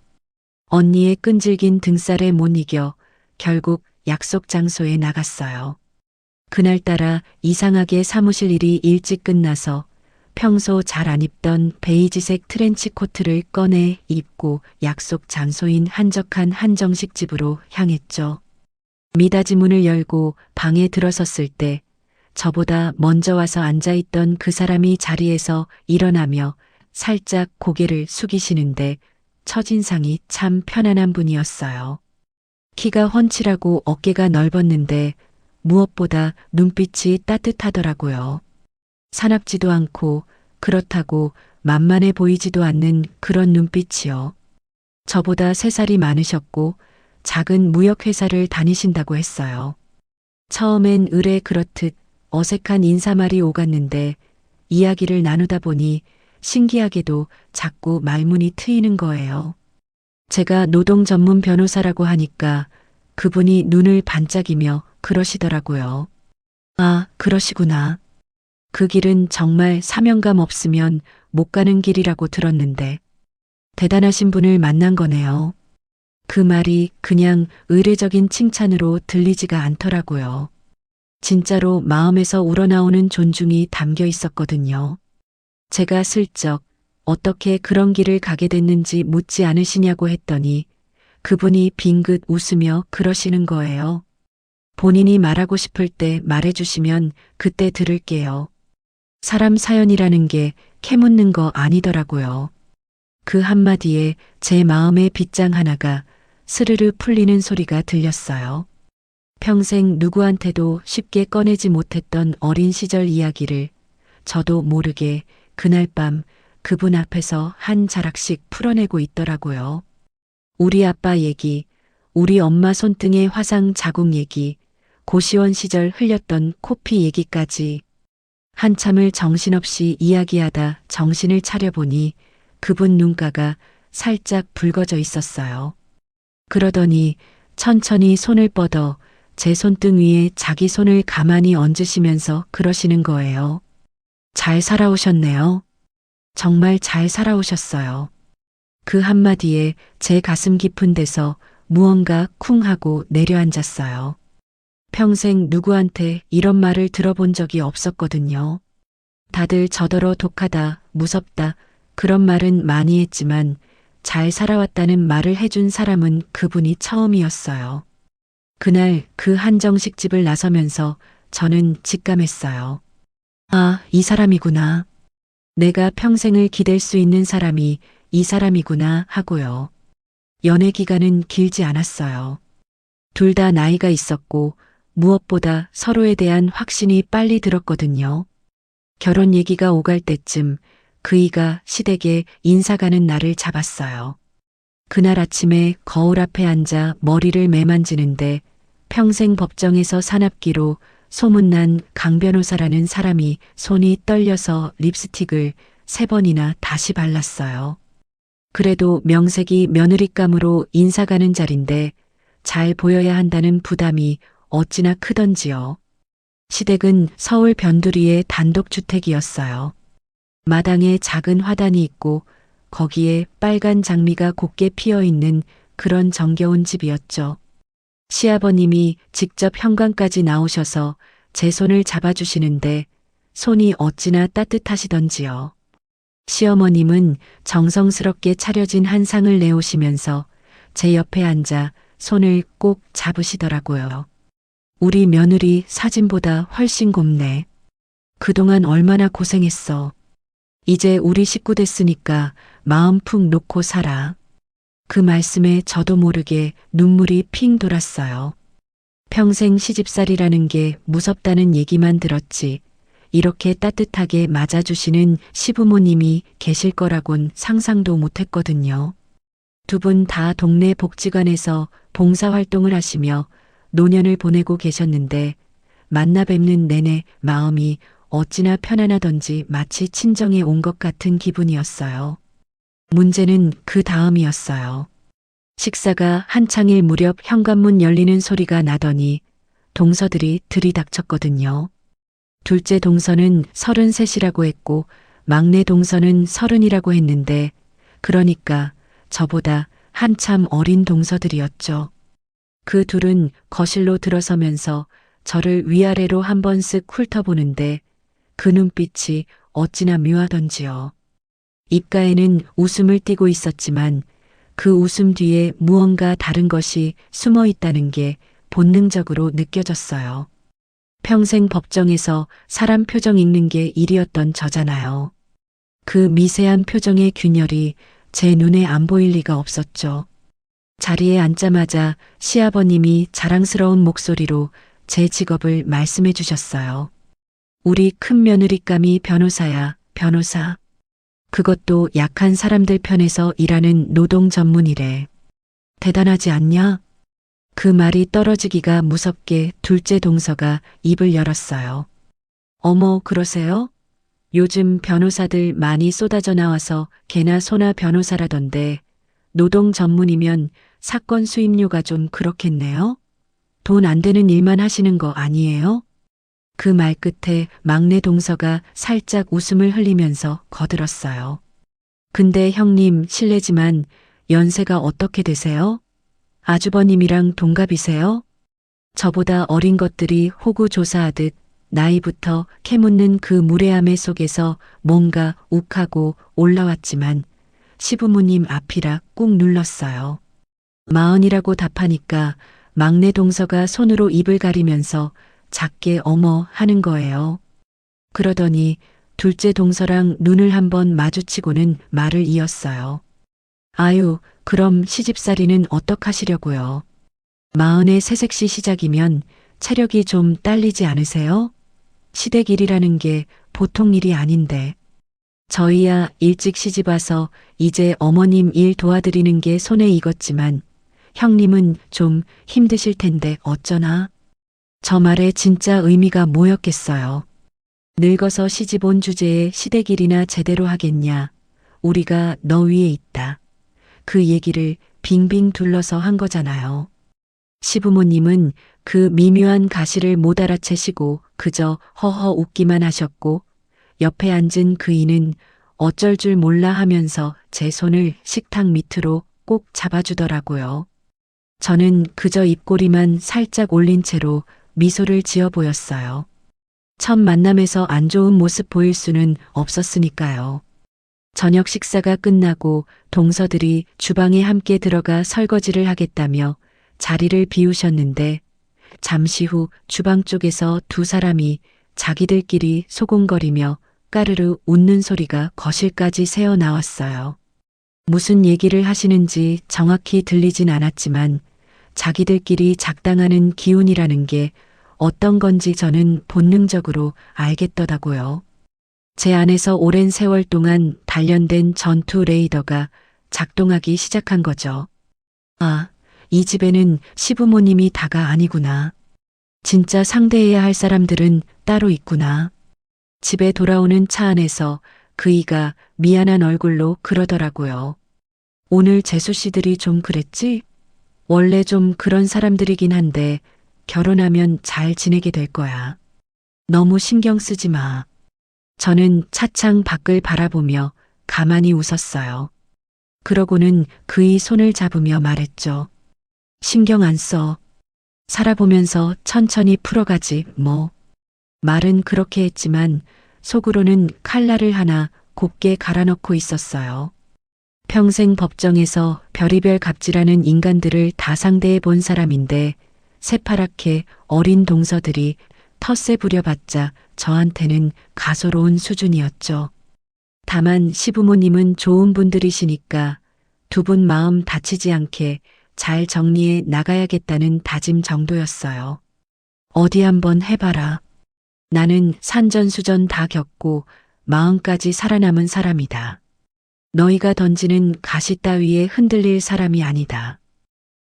언니의 끈질긴 등살에 못 이겨 결국 약속 장소에 나갔어요. 그날따라 이상하게 사무실 일이 일찍 끝나서 평소 잘 안 입던 베이지색 트렌치 코트를 꺼내 입고 약속 장소인 한적한 한정식 집으로 향했죠. 미닫이 문을 열고 방에 들어섰을 때 저보다 먼저 와서 앉아있던 그 사람이 자리에서 일어나며 살짝 고개를 숙이시는데 첫인상이 참 편안한 분이었어요. 키가 훤칠하고 어깨가 넓었는데 무엇보다 눈빛이 따뜻하더라고요. 사납지도 않고 그렇다고 만만해 보이지도 않는 그런 눈빛이요. 저보다 3살이 많으셨고 작은 무역회사를 다니신다고 했어요. 처음엔 의뢰 그렇듯 어색한 인사말이 오갔는데 이야기를 나누다 보니 신기하게도 자꾸 말문이 트이는 거예요. 제가 노동 전문 변호사라고 하니까 그분이 눈을 반짝이며 그러시더라고요. 아, 그러시구나. 그 길은 정말 사명감 없으면 못 가는 길이라고 들었는데 대단하신 분을 만난 거네요. 그 말이 그냥 의례적인 칭찬으로 들리지가 않더라고요. 진짜로 마음에서 우러나오는 존중이 담겨 있었거든요. 제가 슬쩍 어떻게 그런 길을 가게 됐는지 묻지 않으시냐고 했더니 그분이 빙긋 웃으며 그러시는 거예요. 본인이 말하고 싶을 때 말해주시면 그때 들을게요. 사람 사연이라는 게 캐묻는 거 아니더라고요. 그 한마디에 제 마음의 빗장 하나가 스르르 풀리는 소리가 들렸어요. 평생 누구한테도 쉽게 꺼내지 못했던 어린 시절 이야기를 저도 모르게 그날 밤 그분 앞에서 한 자락씩 풀어내고 있더라고요. 우리 아빠 얘기, 우리 엄마 손등의 화상 자국 얘기, 고시원 시절 흘렸던 코피 얘기까지 한참을 정신없이 이야기하다 정신을 차려보니 그분 눈가가 살짝 붉어져 있었어요. 그러더니 천천히 손을 뻗어 제 손등 위에 자기 손을 가만히 얹으시면서 그러시는 거예요. 잘 살아오셨네요. 정말 잘 살아오셨어요. 그 한마디에 제 가슴 깊은 데서 무언가 쿵 하고 내려앉았어요. 평생 누구한테 이런 말을 들어본 적이 없었거든요. 다들 저더러 독하다, 무섭다, 그런 말은 많이 했지만 잘 살아왔다는 말을 해준 사람은 그분이 처음이었어요. 그날 그 한정식 집을 나서면서 저는 직감했어요. 아, 이 사람이구나. 내가 평생을 기댈 수 있는 사람이 이 사람이구나 하고요. 연애 기간은 길지 않았어요. 둘 다 나이가 있었고 무엇보다 서로에 대한 확신이 빨리 들었거든요. 결혼 얘기가 오갈 때쯤 그이가 시댁에 인사 가는 날을 잡았어요. 그날 아침에 거울 앞에 앉아 머리를 매만지는데 평생 법정에서 사납기로 소문난 강 변호사라는 사람이 손이 떨려서 립스틱을 3번이나 다시 발랐어요. 그래도 명색이 며느리감으로 인사 가는 자리인데 잘 보여야 한다는 부담이 어찌나 크던지요. 시댁은 서울 변두리의 단독주택이었어요. 마당에 작은 화단이 있고 거기에 빨간 장미가 곱게 피어 있는 그런 정겨운 집이었죠. 시아버님이 직접 현관까지 나오셔서 제 손을 잡아주시는데 손이 어찌나 따뜻하시던지요. 시어머님은 정성스럽게 차려진 한 상을 내오시면서 제 옆에 앉아 손을 꼭 잡으시더라고요. 우리 며느리 사진보다 훨씬 곱네. 그동안 얼마나 고생했어. 이제 우리 식구 됐으니까 마음 푹 놓고 살아. 그 말씀에 저도 모르게 눈물이 핑 돌았어요. 평생 시집살이라는 게 무섭다는 얘기만 들었지 이렇게 따뜻하게 맞아주시는 시부모님이 계실 거라곤 상상도 못했거든요. 두 분 다 동네 복지관에서 봉사활동을 하시며 노년을 보내고 계셨는데 만나 뵙는 내내 마음이 어찌나 편안하던지 마치 친정에 온 것 같은 기분이었어요. 문제는 그 다음이었어요. 식사가 한창일 무렵 현관문 열리는 소리가 나더니 동서들이 들이닥쳤거든요. 둘째 동서는 33이라고 했고 막내 동서는 30이라고 했는데 그러니까 저보다 한참 어린 동서들이었죠. 그 둘은 거실로 들어서면서 저를 위아래로 한번 쓱 훑어보는데 그 눈빛이 어찌나 묘하던지요. 입가에는 웃음을 띠고 있었지만 그 웃음 뒤에 무언가 다른 것이 숨어 있다는 게 본능적으로 느껴졌어요. 평생 법정에서 사람 표정 읽는 게 일이었던 저잖아요. 그 미세한 표정의 균열이 제 눈에 안 보일 리가 없었죠. 자리에 앉자마자 시아버님이 자랑스러운 목소리로 제 직업을 말씀해 주셨어요. 우리 큰 며느리감이 변호사야, 변호사. 그것도 약한 사람들 편에서 일하는 노동 전문이래. 대단하지 않냐? 그 말이 떨어지기가 무섭게 둘째 동서가 입을 열었어요. 어머, 그러세요? 요즘 변호사들 많이 쏟아져 나와서 개나 소나 변호사라던데 노동 전문이면 사건 수임료가 좀 그렇겠네요? 돈 안 되는 일만 하시는 거 아니에요? 그 말 끝에 막내 동서가 살짝 웃음을 흘리면서 거들었어요. 근데 형님 실례지만 연세가 어떻게 되세요? 아주버님이랑 동갑이세요? 저보다 어린 것들이 호구조사하듯 나이부터 캐묻는 그 무례함의 속에서 뭔가 욱하고 올라왔지만 시부모님 앞이라 꾹 눌렀어요. 40이라고 답하니까 막내 동서가 손으로 입을 가리면서 작게 어머 하는 거예요. 그러더니 둘째 동서랑 눈을 한번 마주치고는 말을 이었어요. 아유, 그럼 시집살이는 어떡하시려고요? 40의 새색시 시작이면 체력이 좀 딸리지 않으세요? 시댁 일이라는 게 보통 일이 아닌데. 저희야 일찍 시집 와서 이제 어머님 일 도와드리는 게 손에 익었지만 형님은 좀 힘드실 텐데 어쩌나? 저 말에 진짜 의미가 뭐였겠어요. 늙어서 시집 온 주제에 시댁일이나 제대로 하겠냐. 우리가 너 위에 있다. 그 얘기를 빙빙 둘러서 한 거잖아요. 시부모님은 그 미묘한 가시를 못 알아채시고 그저 허허 웃기만 하셨고 옆에 앉은 그이는 어쩔 줄 몰라 하면서 제 손을 식탁 밑으로 꼭 잡아주더라고요. 저는 그저 입꼬리만 살짝 올린 채로 미소를 지어 보였어요. 첫 만남에서 안 좋은 모습 보일 수는 없었으니까요. 저녁 식사가 끝나고 동서들이 주방에 함께 들어가 설거지를 하겠다며 자리를 비우셨는데 잠시 후 주방 쪽에서 두 사람이 자기들끼리 소곤거리며 까르르 웃는 소리가 거실까지 새어 나왔어요. 무슨 얘기를 하시는지 정확히 들리진 않았지만 자기들끼리 작당하는 기운이라는 게 어떤 건지 저는 본능적으로 알겠더라고요. 제 안에서 오랜 세월 동안 단련된 전투 레이더가 작동하기 시작한 거죠. 아, 이 집에는 시부모님이 다가 아니구나. 진짜 상대해야 할 사람들은 따로 있구나. 집에 돌아오는 차 안에서 그이가 미안한 얼굴로 그러더라고요. 오늘 재수 씨들이 좀 그랬지? 원래 좀 그런 사람들이긴 한데 결혼하면 잘 지내게 될 거야. 너무 신경 쓰지 마. 저는 차창 밖을 바라보며 가만히 웃었어요. 그러고는 그의 손을 잡으며 말했죠. 신경 안 써. 살아보면서 천천히 풀어가지 뭐. 말은 그렇게 했지만 속으로는 칼날을 하나 곱게 갈아넣고 있었어요. 평생 법정에서 별의별 갑질하는 인간들을 다 상대해 본 사람인데 새파랗게 어린 동서들이 텃세 부려봤자 저한테는 가소로운 수준이었죠. 다만 시부모님은 좋은 분들이시니까 두 분 마음 다치지 않게 잘 정리해 나가야겠다는 다짐 정도였어요. 어디 한번 해봐라. 나는 산전수전 다 겪고 마음까지 살아남은 사람이다. 너희가 던지는 가시 따위에 흔들릴 사람이 아니다.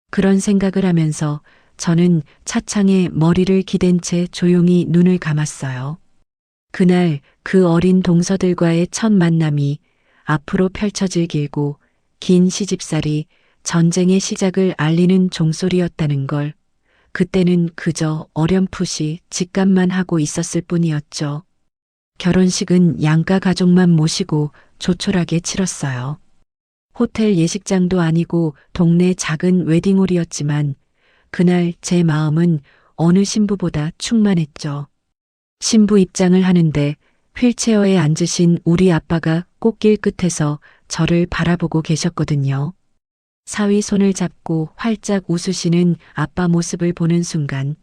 그런 생각을 하면서 저는 차창에 머리를 기댄 채 조용히 눈을 감았어요. 그날 그 어린 동서들과의 첫 만남이 앞으로 펼쳐질 길고 긴 시집살이 전쟁의 시작을 알리는 종소리였다는 걸 그때는 그저 어렴풋이 직감만 하고 있었을 뿐이었죠. 결혼식은 양가 가족만 모시고 조촐하게 치렀어요. 호텔 예식장도 아니고 동네 작은 웨딩홀이었지만 그날 제 마음은 어느 신부보다 충만했죠. 신부 입장을 하는데 휠체어에 앉으신 우리 아빠가 꽃길 끝에서 저를 바라보고 계셨거든요. 사위 손을 잡고 활짝 웃으시는 아빠 모습을 보는 순간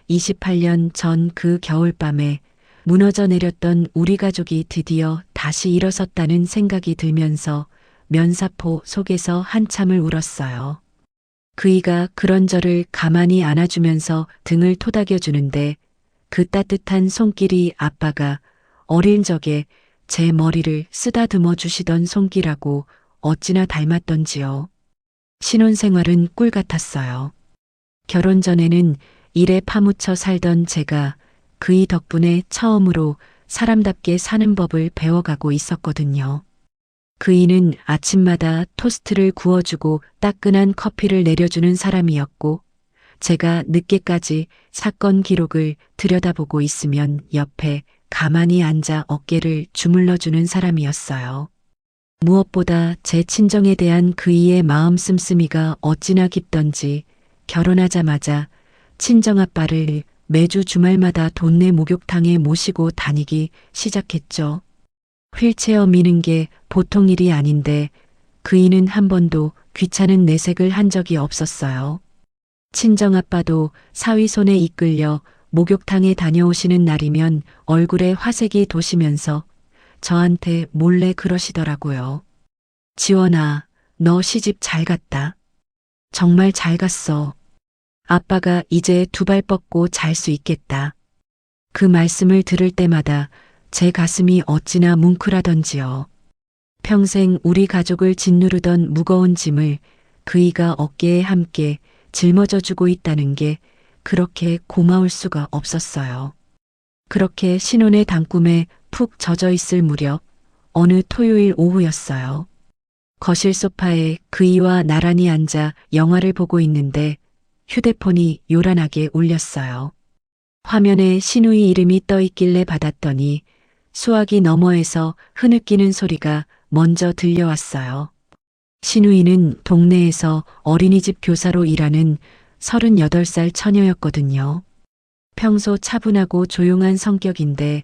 28년 전 그 겨울밤에 무너져 내렸던 우리 가족이 드디어 다시 일어섰다는 생각이 들면서 면사포 속에서 한참을 울었어요. 그이가 그런 저를 가만히 안아주면서 등을 토닥여주는데 그 따뜻한 손길이 아빠가 어린 적에 제 머리를 쓰다듬어 주시던 손길하고 어찌나 닮았던지요. 신혼생활은 꿀 같았어요. 결혼 전에는 일에 파묻혀 살던 제가 그이 덕분에 처음으로 사람답게 사는 법을 배워가고 있었거든요. 그이는 아침마다 토스트를 구워주고 따끈한 커피를 내려주는 사람이었고 제가 늦게까지 사건 기록을 들여다보고 있으면 옆에 가만히 앉아 어깨를 주물러주는 사람이었어요. 무엇보다 제 친정에 대한 그이의 마음 씀씀이가 어찌나 깊던지 결혼하자마자 친정아빠를 매주 주말마다 동네 목욕탕에 모시고 다니기 시작했죠. 휠체어 미는 게 보통 일이 아닌데 그이는 한 번도 귀찮은 내색을 한 적이 없었어요. 친정아빠도 사위 손에 이끌려 목욕탕에 다녀오시는 날이면 얼굴에 화색이 도시면서 저한테 몰래 그러시더라고요. 지원아, 너 시집 잘 갔다. 정말 잘 갔어. 아빠가 이제 두 발 뻗고 잘 수 있겠다. 그 말씀을 들을 때마다 제 가슴이 어찌나 뭉클하던지요. 평생 우리 가족을 짓누르던 무거운 짐을 그이가 어깨에 함께 짊어져 주고 있다는 게 그렇게 고마울 수가 없었어요. 그렇게 신혼의 단꿈에 푹 젖어 있을 무렵 어느 토요일 오후였어요. 거실 소파에 그이와 나란히 앉아 영화를 보고 있는데 휴대폰이 요란하게 울렸어요. 화면에 신우이 이름이 떠 있길래 받았더니 수화기 너머에서 흐느끼는 소리가 먼저 들려왔어요. 신우이는 동네에서 어린이집 교사로 일하는 38살 처녀였거든요. 평소 차분하고 조용한 성격인데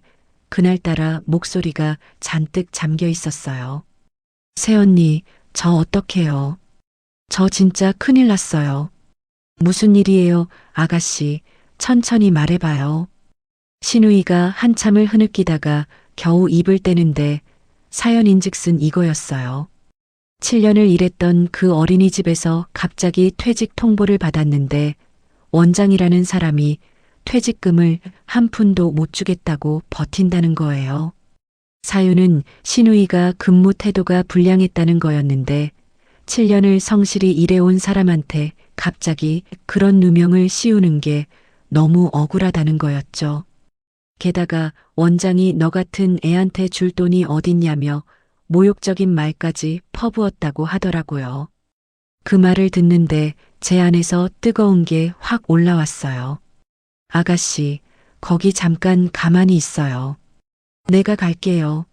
그날따라 목소리가 잔뜩 잠겨 있었어요. 새언니, 저 어떡해요? 저 진짜 큰일 났어요. 무슨 일이에요, 아가씨? 천천히 말해봐요. 신우이가 한참을 흐느끼다가 겨우 입을 떼는데 사연인즉슨 이거였어요. 7년을 일했던 그 어린이집에서 갑자기 퇴직 통보를 받았는데 원장이라는 사람이 퇴직금을 한 푼도 못 주겠다고 버틴다는 거예요. 사유는 신우이가 근무 태도가 불량했다는 거였는데 7년을 성실히 일해온 사람한테 갑자기 그런 누명을 씌우는 게 너무 억울하다는 거였죠. 게다가 원장이 너 같은 애한테 줄 돈이 어딨냐며 모욕적인 말까지 퍼부었다고 하더라고요. 그 말을 듣는데 제 안에서 뜨거운 게 확 올라왔어요. 아가씨, 거기 잠깐 가만히 있어요. 내가 갈게요.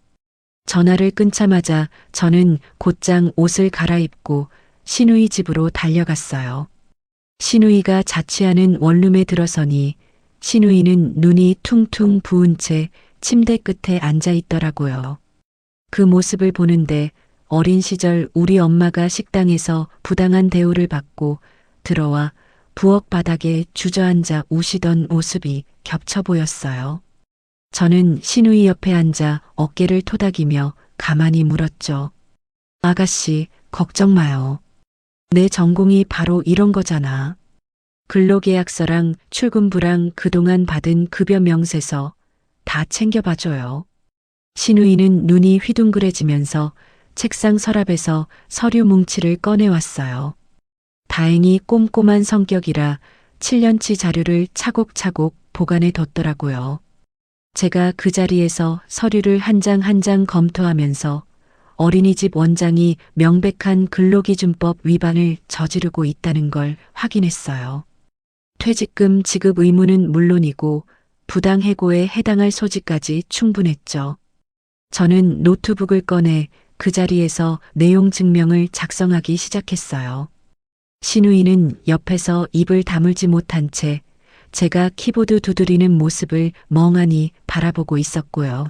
전화를 끊자마자 저는 곧장 옷을 갈아입고 신우이 집으로 달려갔어요. 신우이가 자취하는 원룸에 들어서니 신우이는 눈이 퉁퉁 부은 채 침대 끝에 앉아 있더라고요. 그 모습을 보는데 어린 시절 우리 엄마가 식당에서 부당한 대우를 받고 들어와 부엌 바닥에 주저앉아 우시던 모습이 겹쳐 보였어요. 저는 신우이 옆에 앉아 어깨를 토닥이며 가만히 물었죠. 아가씨, 걱정 마요. 내 전공이 바로 이런 거잖아. 근로계약서랑 출근부랑 그동안 받은 급여 명세서 다 챙겨봐줘요. 신우이는 눈이 휘둥그레지면서 책상 서랍에서 서류 뭉치를 꺼내왔어요. 다행히 꼼꼼한 성격이라 7년치 자료를 차곡차곡 보관해 뒀더라고요. 제가 그 자리에서 서류를 한 장 한 장 검토하면서 어린이집 원장이 명백한 근로기준법 위반을 저지르고 있다는 걸 확인했어요. 퇴직금 지급 의무는 물론이고 부당해고에 해당할 소지까지 충분했죠. 저는 노트북을 꺼내 그 자리에서 내용 증명을 작성하기 시작했어요. 신우이는 옆에서 입을 다물지 못한 채 제가 키보드 두드리는 모습을 멍하니 바라보고 있었고요.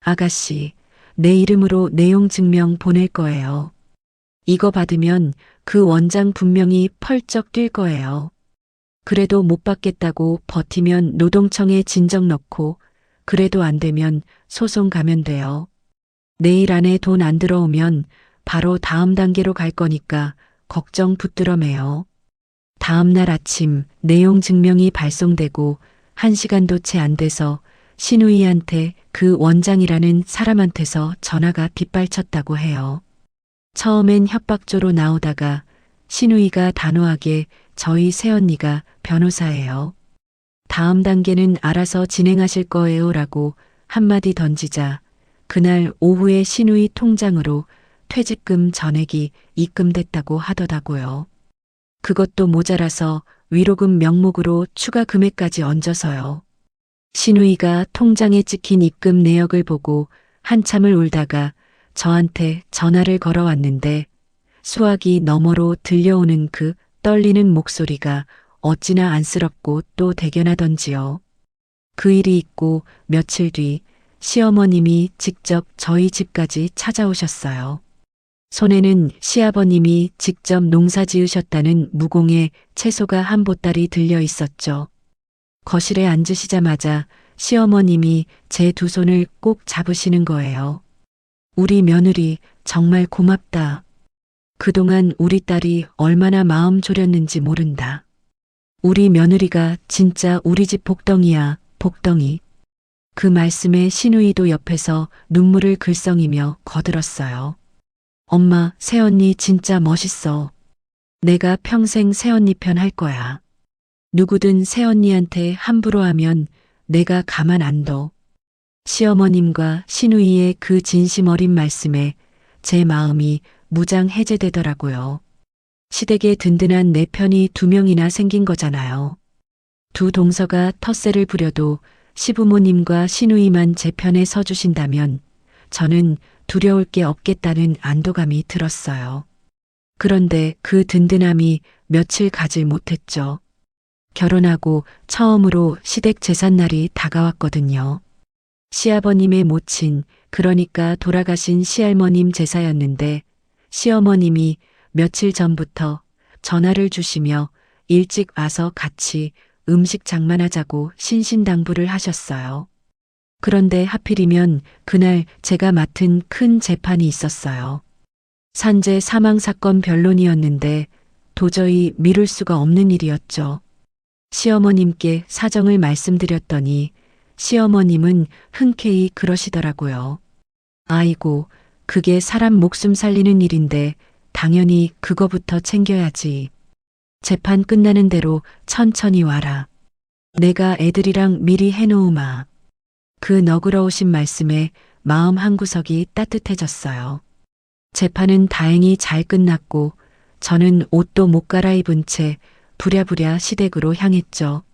아가씨, 내 이름으로 내용 증명 보낼 거예요. 이거 받으면 그 원장 분명히 펄쩍 뛸 거예요. 그래도 못 받겠다고 버티면 노동청에 진정 넣고 그래도 안 되면 소송 가면 돼요. 내일 안에 돈 안 들어오면 바로 다음 단계로 갈 거니까 걱정 붙들어 매요. 다음 날 아침 내용 증명이 발송되고 1시간도 채 안 돼서 신우이한테 그 원장이라는 사람한테서 전화가 빗발쳤다고 해요. 처음엔 협박조로 나오다가 신우이가 단호하게 저희 새언니가 변호사예요. 다음 단계는 알아서 진행하실 거예요 라고 한마디 던지자 그날 오후에 신우이 통장으로 퇴직금 전액이 입금됐다고 하더라고요. 그것도 모자라서 위로금 명목으로 추가 금액까지 얹어서요. 신우이가 통장에 찍힌 입금 내역을 보고 한참을 울다가 저한테 전화를 걸어왔는데 수화기 너머로 들려오는 그 떨리는 목소리가 어찌나 안쓰럽고 또 대견하던지요. 그 일이 있고 며칠 뒤 시어머님이 직접 저희 집까지 찾아오셨어요. 손에는 시아버님이 직접 농사 지으셨다는 무공의 채소가 한 보따리 들려 있었죠. 거실에 앉으시자마자 시어머님이 제 두 손을 꼭 잡으시는 거예요. 우리 며느리 정말 고맙다. 그동안 우리 딸이 얼마나 마음 졸였는지 모른다. 우리 며느리가 진짜 우리 집 복덩이야, 복덩이. 그 말씀에 신우이도 옆에서 눈물을 글썽이며 거들었어요. 엄마, 새언니 진짜 멋있어. 내가 평생 새언니 편 할 거야. 누구든 새언니한테 함부로 하면 내가 가만 안 둬. 시어머님과 시누이의 그 진심 어린 말씀에 제 마음이 무장 해제되더라고요. 시댁에 든든한 내 편이 두 명이나 생긴 거잖아요. 두 동서가 텃세를 부려도 시부모님과 시누이만 제 편에 서주신다면 저는 두려울 게 없겠다는 안도감이 들었어요. 그런데 그 든든함이 며칠 가질 못했죠. 결혼하고 처음으로 시댁 제삿날이 다가왔거든요. 시아버님의 모친, 그러니까 돌아가신 시할머님 제사였는데 시어머님이 며칠 전부터 전화를 주시며 일찍 와서 같이 음식 장만하자고 신신당부를 하셨어요. 그런데 하필이면 그날 제가 맡은 큰 재판이 있었어요. 산재 사망 사건 변론이었는데 도저히 미룰 수가 없는 일이었죠. 시어머님께 사정을 말씀드렸더니 시어머님은 흔쾌히 그러시더라고요. 아이고, 그게 사람 목숨 살리는 일인데 당연히 그거부터 챙겨야지. 재판 끝나는 대로 천천히 와라. 내가 애들이랑 미리 해놓으마. 그 너그러우신 말씀에 마음 한구석이 따뜻해졌어요. 재판은 다행히 잘 끝났고 저는 옷도 못 갈아입은 채 부랴부랴 시댁으로 향했죠.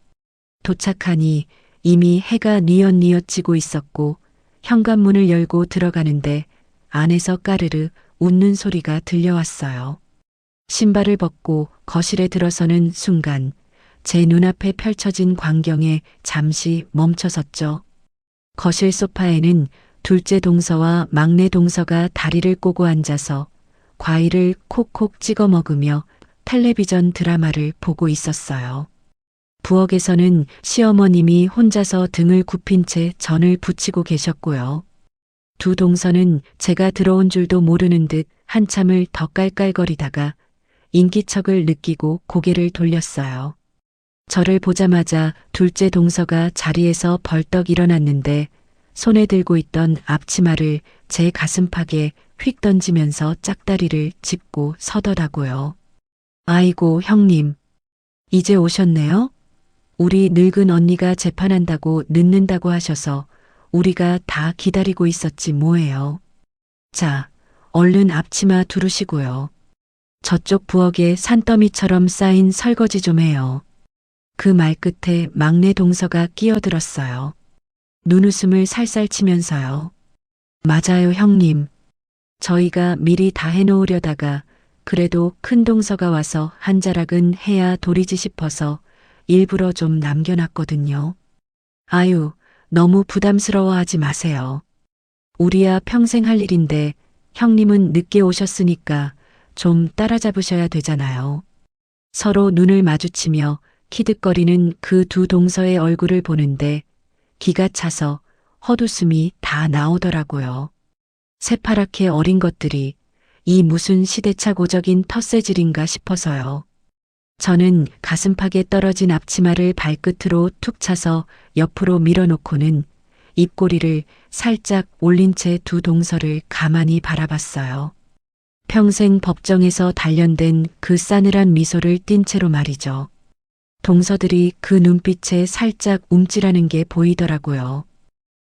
도착하니 이미 해가 뉘엿뉘엿 지고 있었고 현관문을 열고 들어가는데 안에서 까르르 웃는 소리가 들려왔어요. 신발을 벗고 거실에 들어서는 순간 제 눈앞에 펼쳐진 광경에 잠시 멈춰섰죠. 거실 소파에는 둘째 동서와 막내 동서가 다리를 꼬고 앉아서 과일을 콕콕 찍어 먹으며 텔레비전 드라마를 보고 있었어요. 부엌에서는 시어머님이 혼자서 등을 굽힌 채 전을 부치고 계셨고요. 두 동서는 제가 들어온 줄도 모르는 듯 한참을 더 깔깔거리다가 인기척을 느끼고 고개를 돌렸어요. 저를 보자마자 둘째 동서가 자리에서 벌떡 일어났는데 손에 들고 있던 앞치마를 제 가슴팍에 휙 던지면서 짝다리를 짚고 서더라고요. 아이고 형님, 이제 오셨네요? 우리 늙은 언니가 재판한다고 늦는다고 하셔서 우리가 다 기다리고 있었지 뭐예요. 자, 얼른 앞치마 두르시고요. 저쪽 부엌에 산더미처럼 쌓인 설거지 좀 해요. 그 말 끝에 막내 동서가 끼어들었어요. 눈웃음을 살살 치면서요. 맞아요 형님. 저희가 미리 다 해놓으려다가 그래도 큰 동서가 와서 한 자락은 해야 도리지 싶어서 일부러 좀 남겨놨거든요. 아유, 너무 부담스러워하지 마세요. 우리야 평생 할 일인데 형님은 늦게 오셨으니까 좀 따라잡으셔야 되잖아요. 서로 눈을 마주치며 키득거리는 그 두 동서의 얼굴을 보는데 기가 차서 헛웃음이 다 나오더라고요. 새파랗게 어린 것들이 이 무슨 시대착 오적인 텃세질인가 싶어서요. 저는 가슴팍에 떨어진 앞치마를 발끝으로 툭 차서 옆으로 밀어놓고는 입꼬리를 살짝 올린 채 두 동서를 가만히 바라봤어요. 평생 법정에서 단련된 그 싸늘한 미소를 띤 채로 말이죠. 동서들이 그 눈빛에 살짝 움찔하는 게 보이더라고요.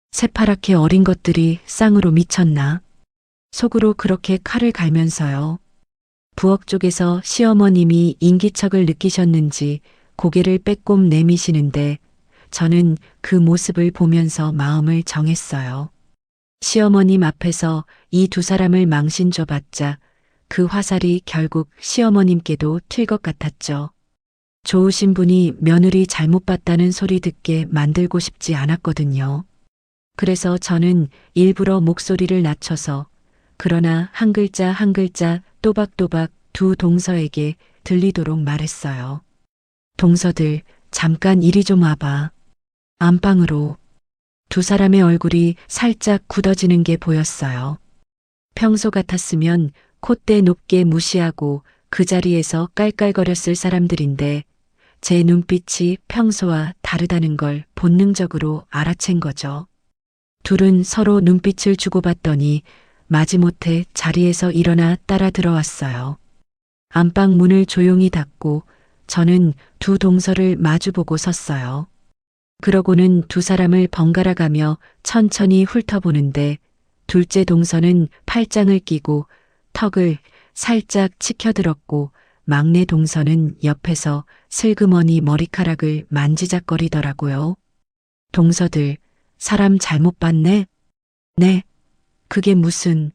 새파랗게 어린 것들이 쌍으로 미쳤나? 속으로 그렇게 칼을 갈면서요. 부엌 쪽에서 시어머님이 인기척을 느끼셨는지 고개를 빼꼼 내미시는데 저는 그 모습을 보면서 마음을 정했어요. 시어머님 앞에서 이 두 사람을 망신 줘봤자 그 화살이 결국 시어머님께도 튈 것 같았죠. 좋으신 분이 며느리 잘못 봤다는 소리 듣게 만들고 싶지 않았거든요. 그래서 저는 일부러 목소리를 낮춰서 그러나 한 글자 한 글자 또박또박 두 동서에게 들리도록 말했어요. 동서들, 잠깐 이리 좀 와봐. 안방으로. 두 사람의 얼굴이 살짝 굳어지는 게 보였어요. 평소 같았으면 콧대 높게 무시하고 그 자리에서 깔깔거렸을 사람들인데 제 눈빛이 평소와 다르다는 걸 본능적으로 알아챈 거죠. 둘은 서로 눈빛을 주고받더니 마지못해 자리에서 일어나 따라 들어왔어요. 안방 문을 조용히 닫고 저는 두 동서를 마주보고 섰어요. 그러고는 두 사람을 번갈아 가며 천천히 훑어보는데 둘째 동서는 팔짱을 끼고 턱을 살짝 치켜들었고 막내 동서는 옆에서 슬그머니 머리카락을 만지작거리더라고요. 동서들, 사람 잘못 봤네? 네, 그게 무슨...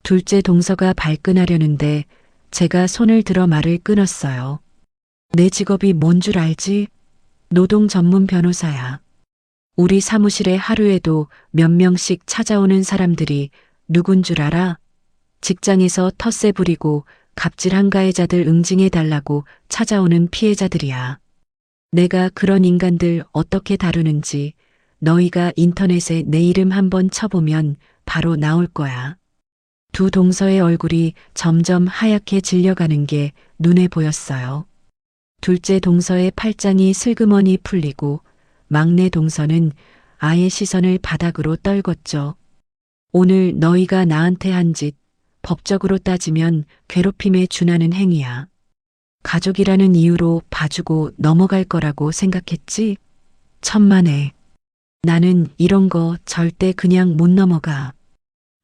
둘째 동서가 발끈하려는데 제가 손을 들어 말을 끊었어요. 내 직업이 뭔 줄 알지? 노동 전문 변호사야. 우리 사무실에 하루에도 몇 명씩 찾아오는 사람들이 누군 줄 알아? 직장에서 텃세 부리고 갑질한 가해자들 응징해 달라고 찾아오는 피해자들이야. 내가 그런 인간들 어떻게 다루는지 너희가 인터넷에 내 이름 한번 쳐보면 바로 나올 거야. 두 동서의 얼굴이 점점 하얗게 질려가는 게 눈에 보였어요. 둘째 동서의 팔짱이 슬그머니 풀리고 막내 동서는 아예 시선을 바닥으로 떨궜죠. 오늘 너희가 나한테 한 짓, 법적으로 따지면 괴롭힘에 준하는 행위야. 가족이라는 이유로 봐주고 넘어갈 거라고 생각했지? 천만에. 나는 이런 거 절대 그냥 못 넘어가.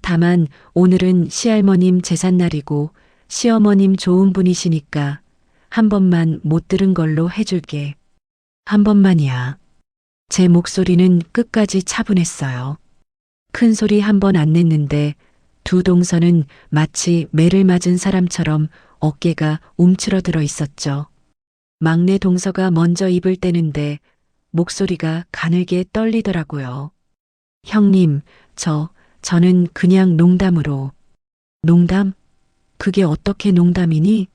다만 오늘은 시할머님 제삿날이고 시어머님 좋은 분이시니까 한 번만 못 들은 걸로 해줄게. 한 번만이야. 제 목소리는 끝까지 차분했어요. 큰 소리 한 번 안 냈는데 두 동서는 마치 매를 맞은 사람처럼 어깨가 움츠러들어 있었죠. 막내 동서가 먼저 입을 떼는데 목소리가 가늘게 떨리더라고요. 형님, 저는 그냥 농담으로. 농담? 그게 어떻게 농담이니?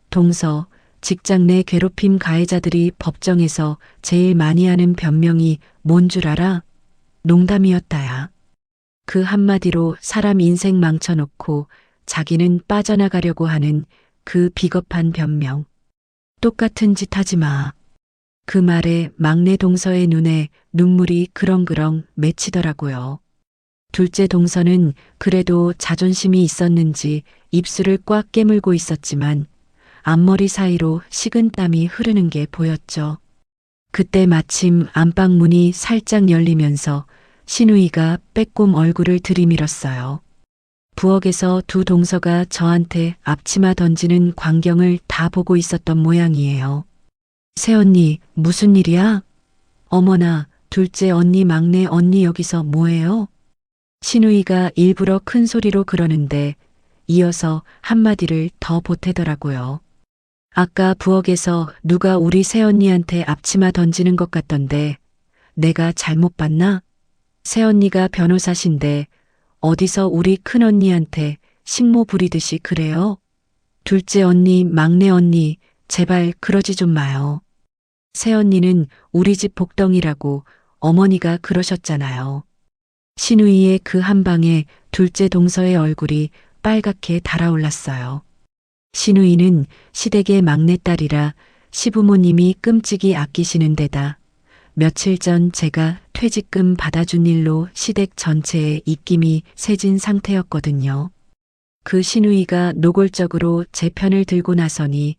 동서, 직장 내 괴롭힘 가해자들이 법정에서 제일 많이 하는 변명이 뭔 줄 알아? 농담이었다야. 그 한마디로 사람 인생 망쳐놓고 자기는 빠져나가려고 하는 그 비겁한 변명. 똑같은 짓 하지 마. 그 말에 막내 동서의 눈에 눈물이 그렁그렁 맺히더라고요. 둘째 동서는 그래도 자존심이 있었는지 입술을 꽉 깨물고 있었지만 앞머리 사이로 식은땀이 흐르는 게 보였죠. 그때 마침 안방 문이 살짝 열리면서 신우이가 빼꼼 얼굴을 들이밀었어요. 부엌에서 두 동서가 저한테 앞치마 던지는 광경을 다 보고 있었던 모양이에요. 새언니, 무슨 일이야? 어머나, 둘째 언니, 막내 언니 여기서 뭐해요? 신우이가 일부러 큰 소리로 그러는데 이어서 한마디를 더 보태더라고요. 아까 부엌에서 누가 우리 새언니한테 앞치마 던지는 것 같던데 내가 잘못 봤나? 새언니가 변호사신데 어디서 우리 큰언니한테 식모 부리듯이 그래요? 둘째 언니, 막내 언니, 제발 그러지 좀 마요. 새언니는 우리 집 복덩이라고 어머니가 그러셨잖아요. 신우이의 그 한방에 둘째 동서의 얼굴이 빨갛게 달아올랐어요. 신우이는 시댁의 막내딸이라 시부모님이 끔찍이 아끼시는 데다 며칠 전 제가 퇴직금 받아준 일로 시댁 전체에 입김이 세진 상태였거든요. 그 신우이가 노골적으로 제 편을 들고 나서니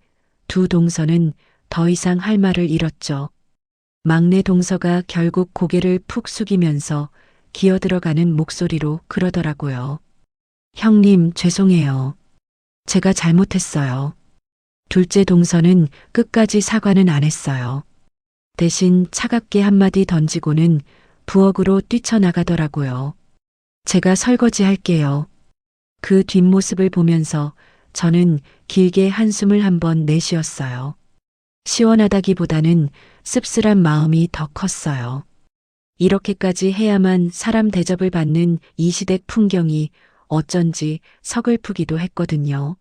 두 동서는 더 이상 할 말을 잃었죠. 막내 동서가 결국 고개를 푹 숙이면서 기어들어가는 목소리로 그러더라고요. 형님, 죄송해요. 제가 잘못했어요. 둘째 동서는 끝까지 사과는 안 했어요. 대신 차갑게 한마디 던지고는 부엌으로 뛰쳐나가더라고요. 제가 설거지 할게요. 그 뒷모습을 보면서 저는 길게 한숨을 한번 내쉬었어요. 시원하다기보다는 씁쓸한 마음이 더 컸어요. 이렇게까지 해야만 사람 대접을 받는 이 시댁 풍경이 어쩐지 서글프기도 했거든요.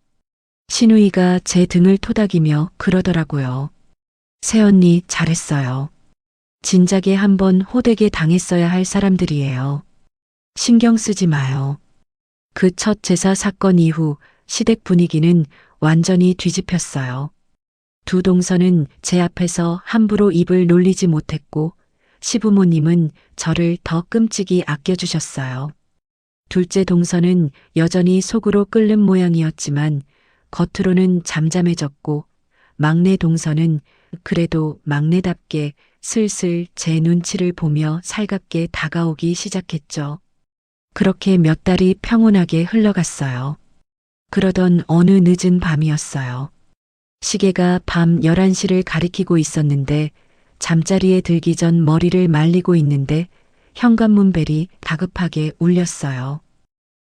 신우이가 제 등을 토닥이며 그러더라고요. 새언니 잘했어요. 진작에 한번 호되게 당했어야 할 사람들이에요. 신경 쓰지 마요. 그 첫 제사 사건 이후 시댁 분위기는 완전히 뒤집혔어요. 두 동서는 제 앞에서 함부로 입을 놀리지 못했고 시부모님은 저를 더 끔찍이 아껴주셨어요. 둘째 동서는 여전히 속으로 끓는 모양이었지만 겉으로는 잠잠해졌고 막내 동서는 그래도 막내답게 슬슬 제 눈치를 보며 살갑게 다가오기 시작했죠. 그렇게 몇 달이 평온하게 흘러갔어요. 그러던 어느 늦은 밤이었어요. 시계가 밤 11시를 가리키고 있었는데 잠자리에 들기 전 머리를 말리고 있는데 현관문 벨이 다급하게 울렸어요.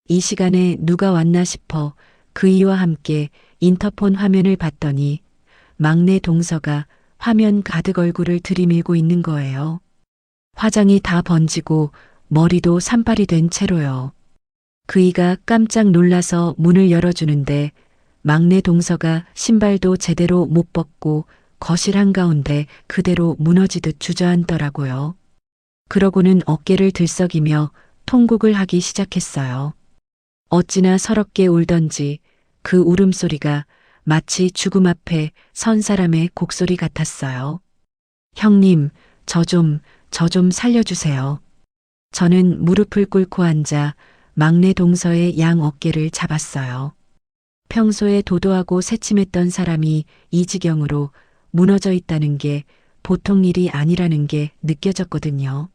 이 시간에 누가 왔나 싶어 그이와 함께 인터폰 화면을 봤더니 막내 동서가 화면 가득 얼굴을 들이밀고 있는 거예요. 화장이 다 번지고 머리도 산발이 된 채로요. 그이가 깜짝 놀라서 문을 열어주는데 막내 동서가 신발도 제대로 못 벗고 거실 한가운데 그대로 무너지듯 주저앉더라고요. 그러고는 어깨를 들썩이며 통곡을 하기 시작했어요. 어찌나 서럽게 울던지 그 울음소리가 마치 죽음 앞에 선 사람의 곡소리 같았어요. 형님, 저 좀 살려주세요. 저는 무릎을 꿇고 앉아 막내 동서의 양 어깨를 잡았어요. 평소에 도도하고 새침했던 사람이 이 지경으로 무너져 있다는 게 보통 일이 아니라는 게 느껴졌거든요.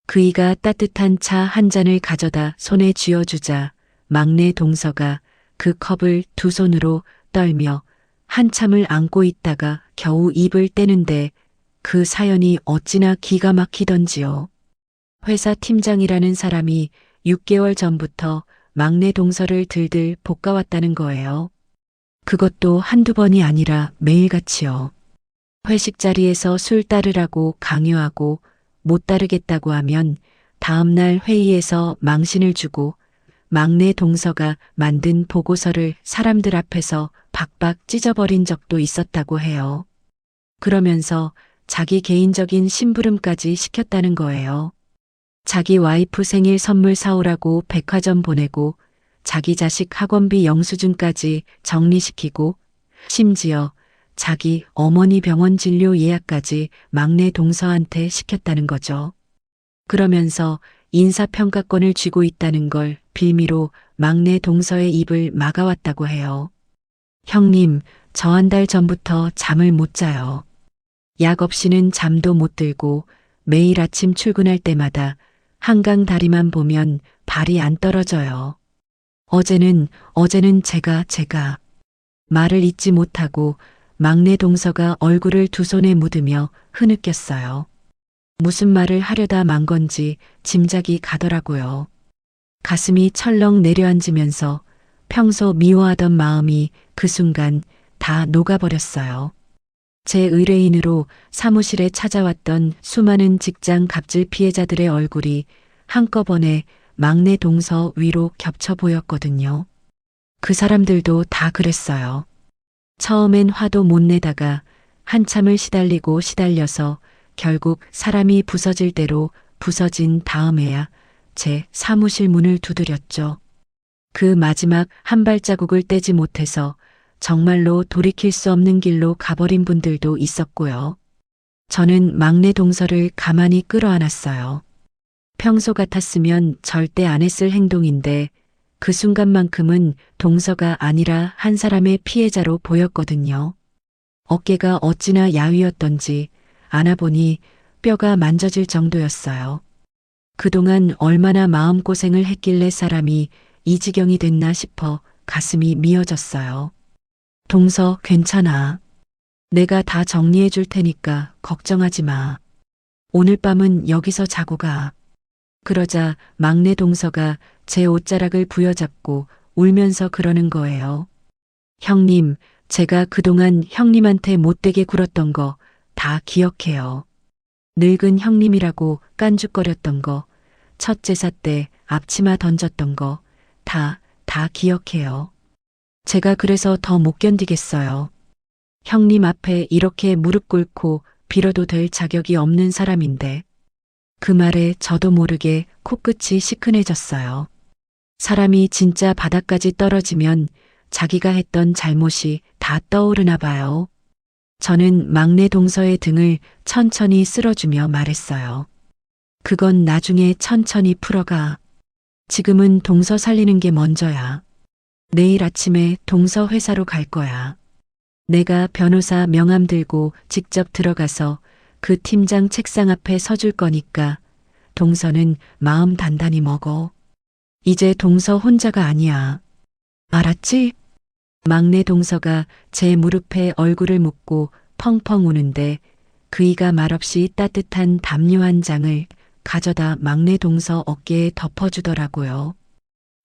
그이가 따뜻한 차 한 잔을 가져다 손에 쥐어주자 막내 동서가 그 컵을 두 손으로 떨며 한참을 안고 있다가 겨우 입을 떼는데 그 사연이 어찌나 기가 막히던지요. 회사 팀장이라는 사람이 6개월 전부터 막내 동서를 들들 볶아왔다는 거예요. 그것도 한두 번이 아니라 매일같이요. 회식 자리에서 술 따르라고 강요하고 못 따르겠다고 하면 다음날 회의에서 망신을 주고 막내 동서가 만든 보고서를 사람들 앞에서 박박 찢어버린 적도 있었다고 해요. 그러면서 자기 개인적인 심부름까지 시켰다는 거예요. 자기 와이프 생일 선물 사오라고 백화점 보내고 자기 자식 학원비 영수증까지 정리시키고 심지어 자기 어머니 병원 진료 예약까지 막내 동서한테 시켰다는 거죠. 그러면서 인사평가권을 쥐고 있다는 걸 빌미로 막내 동서의 입을 막아왔다고 해요. 형님, 저 한 달 전부터 잠을 못 자요. 약 없이는 잠도 못 들고 매일 아침 출근할 때마다 한강 다리만 보면 발이 안 떨어져요. 어제는 제가 말을 잇지 못하고 막내 동서가 얼굴을 두 손에 묻으며 흐느꼈어요. 무슨 말을 하려다 만 건지 짐작이 가더라고요. 가슴이 철렁 내려앉으면서 평소 미워하던 마음이 그 순간 다 녹아버렸어요. 제 의뢰인으로 사무실에 찾아왔던 수많은 직장 갑질 피해자들의 얼굴이 한꺼번에 막내 동서 위로 겹쳐 보였거든요. 그 사람들도 다 그랬어요. 처음엔 화도 못 내다가 한참을 시달리고 시달려서 결국 사람이 부서질 대로 부서진 다음에야 제 사무실 문을 두드렸죠. 그 마지막 한 발자국을 떼지 못해서 정말로 돌이킬 수 없는 길로 가버린 분들도 있었고요. 저는 막내 동서를 가만히 끌어안았어요. 평소 같았으면 절대 안 했을 행동인데 그 순간만큼은 동서가 아니라 한 사람의 피해자로 보였거든요. 어깨가 어찌나 야위었던지 안아보니 뼈가 만져질 정도였어요. 그동안 얼마나 마음고생을 했길래 사람이 이 지경이 됐나 싶어 가슴이 미어졌어요. 동서, 괜찮아. 내가 다 정리해 줄 테니까 걱정하지 마. 오늘 밤은 여기서 자고 가. 그러자 막내 동서가 제 옷자락을 부여잡고 울면서 그러는 거예요. 형님, 제가 그동안 형님한테 못되게 굴었던 거 다 기억해요. 늙은 형님이라고 깐죽거렸던 거, 첫 제사 때 앞치마 던졌던 거 다 기억해요. 제가 그래서 더 못 견디겠어요. 형님 앞에 이렇게 무릎 꿇고 빌어도 될 자격이 없는 사람인데. 그 말에 저도 모르게 코끝이 시큰해졌어요. 사람이 진짜 바닥까지 떨어지면 자기가 했던 잘못이 다 떠오르나 봐요. 저는 막내 동서의 등을 천천히 쓸어주며 말했어요. 그건 나중에 천천히 풀어가. 지금은 동서 살리는 게 먼저야. 내일 아침에 동서 회사로 갈 거야. 내가 변호사 명함 들고 직접 들어가서 그 팀장 책상 앞에 서줄 거니까 동서는 마음 단단히 먹어. 이제 동서 혼자가 아니야. 알았지? 막내 동서가 제 무릎에 얼굴을 묻고 펑펑 우는데 그이가 말없이 따뜻한 담요 한 장을 가져다 막내 동서 어깨에 덮어주더라고요.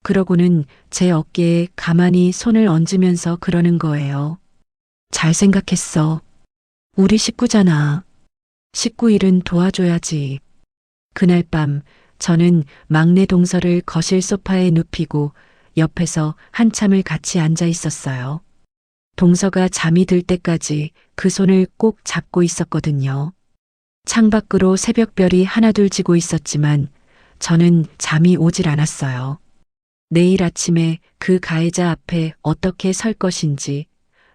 그러고는 제 어깨에 가만히 손을 얹으면서 그러는 거예요. 잘 생각했어. 우리 식구잖아. 식구 일은 도와줘야지. 그날 밤 저는 막내 동서를 거실 소파에 눕히고 옆에서 한참을 같이 앉아 있었어요. 동서가 잠이 들 때까지 그 손을 꼭 잡고 있었거든요. 창밖으로 새벽별이 하나둘 지고 있었지만 저는 잠이 오질 않았어요. 내일 아침에 그 가해자 앞에 어떻게 설 것인지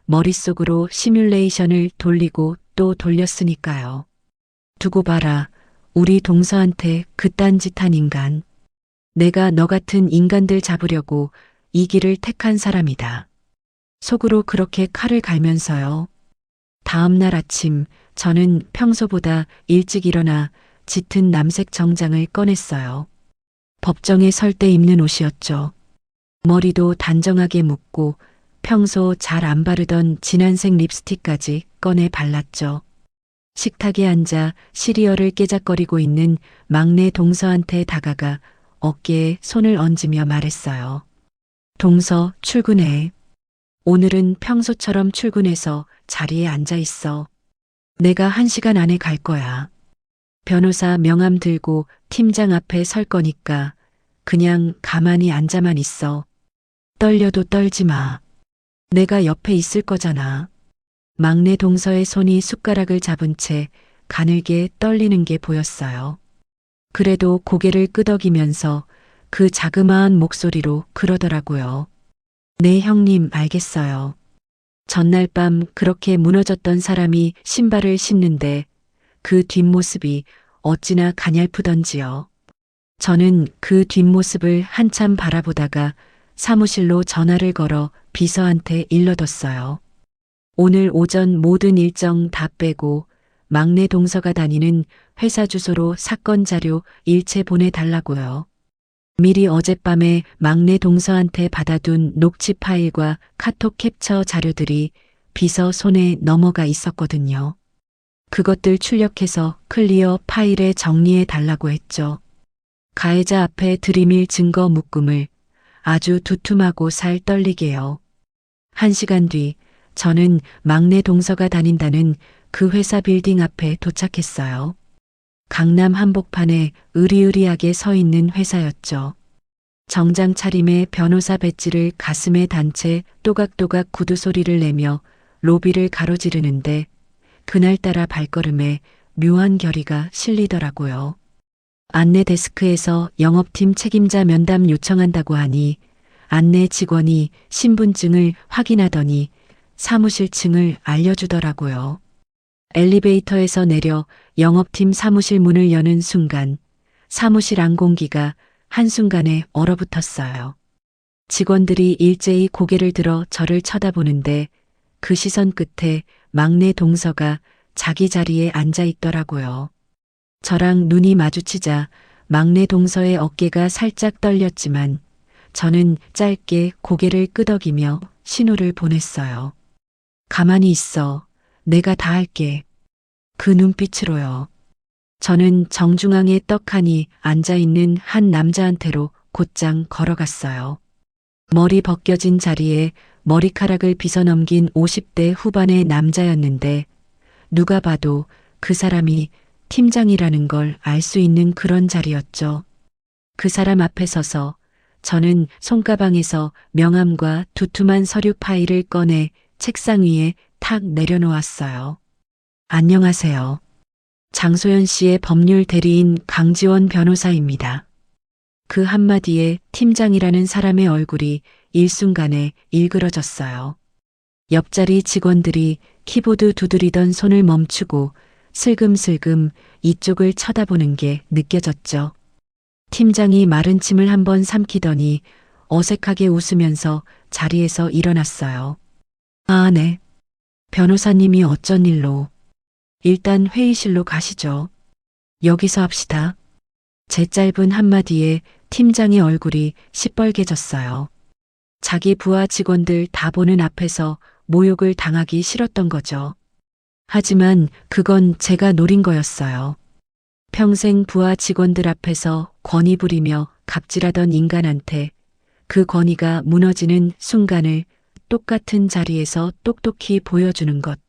머릿속으로 시뮬레이션을 돌리고 또 돌렸으니까요. 두고 봐라. 우리 동서한테 그딴 짓 한 인간. 내가 너 같은 인간들 잡으려고 이 길을 택한 사람이다. 속으로 그렇게 칼을 갈면서요. 다음 날 아침 저는 평소보다 일찍 일어나 짙은 남색 정장을 꺼냈어요. 법정에 설 때 입는 옷이었죠. 머리도 단정하게 묶고 평소 잘 안 바르던 진한색 립스틱까지 꺼내 발랐죠. 식탁에 앉아 시리얼을 깨작거리고 있는 막내 동서한테 다가가 어깨에 손을 얹으며 말했어요. 동서, 출근해. 오늘은 평소처럼 출근해서 자리에 앉아 있어. 내가 1시간 안에 갈 거야. 변호사 명함 들고 팀장 앞에 설 거니까 그냥 가만히 앉아만 있어. 떨려도 떨지 마. 내가 옆에 있을 거잖아. 막내 동서의 손이 숟가락을 잡은 채 가늘게 떨리는 게 보였어요. 그래도 고개를 끄덕이면서 그 자그마한 목소리로 그러더라고요. 네, 형님, 알겠어요. 전날 밤 그렇게 무너졌던 사람이 신발을 신는데 그 뒷모습이 어찌나 가냘프던지요. 저는 그 뒷모습을 한참 바라보다가 사무실로 전화를 걸어 비서한테 일러뒀어요. 오늘 오전 모든 일정 다 빼고 막내 동서가 다니는 회사 주소로 사건 자료 일체 보내달라고요. 미리 어젯밤에 막내 동서한테 받아둔 녹취 파일과 카톡 캡처 자료들이 비서 손에 넘어가 있었거든요. 그것들 출력해서 클리어 파일에 정리해 달라고 했죠. 가해자 앞에 들이밀 증거 묶음을 아주 두툼하고 살 떨리게요. 1시간 뒤 저는 막내 동서가 다닌다는 그 회사 빌딩 앞에 도착했어요. 강남 한복판에 으리으리하게 서 있는 회사였죠. 정장 차림에 변호사 배지를 가슴에 단 채 또각또각 구두 소리를 내며 로비를 가로지르는데 그날따라 발걸음에 묘한 결의가 실리더라고요. 안내 데스크에서 영업팀 책임자 면담 요청한다고 하니 안내 직원이 신분증을 확인하더니 사무실 층을 알려주더라고요. 엘리베이터에서 내려 영업팀 사무실 문을 여는 순간 사무실 안 공기가 한순간에 얼어붙었어요. 직원들이 일제히 고개를 들어 저를 쳐다보는데 그 시선 끝에 막내 동서가 자기 자리에 앉아 있더라고요. 저랑 눈이 마주치자 막내 동서의 어깨가 살짝 떨렸지만 저는 짧게 고개를 끄덕이며 신호를 보냈어요. 가만히 있어. 내가 다 할게. 그 눈빛으로요. 저는 정중앙에 떡하니 앉아있는 한 남자한테로 곧장 걸어갔어요. 머리 벗겨진 자리에 머리카락을 빗어넘긴 50대 후반의 남자였는데 누가 봐도 그 사람이 팀장이라는 걸 알 수 있는 그런 자리였죠. 그 사람 앞에 서서 저는 손가방에서 명함과 두툼한 서류 파일을 꺼내 책상 위에 탁 내려놓았어요. 안녕하세요. 장소연 씨의 법률 대리인 강지원 변호사입니다. 그 한마디에 팀장이라는 사람의 얼굴이 일순간에 일그러졌어요. 옆자리 직원들이 키보드 두드리던 손을 멈추고 슬금슬금 이쪽을 쳐다보는 게 느껴졌죠. 팀장이 마른 침을 한번 삼키더니 어색하게 웃으면서 자리에서 일어났어요. 아, 네. 변호사님이 어쩐 일로? 일단 회의실로 가시죠. 여기서 합시다. 제 짧은 한마디에 팀장의 얼굴이 시뻘개졌어요. 자기 부하 직원들 다 보는 앞에서 모욕을 당하기 싫었던 거죠. 하지만 그건 제가 노린 거였어요. 평생 부하 직원들 앞에서 권위 부리며 갑질하던 인간한테 그 권위가 무너지는 순간을 똑같은 자리에서 똑똑히 보여주는 것.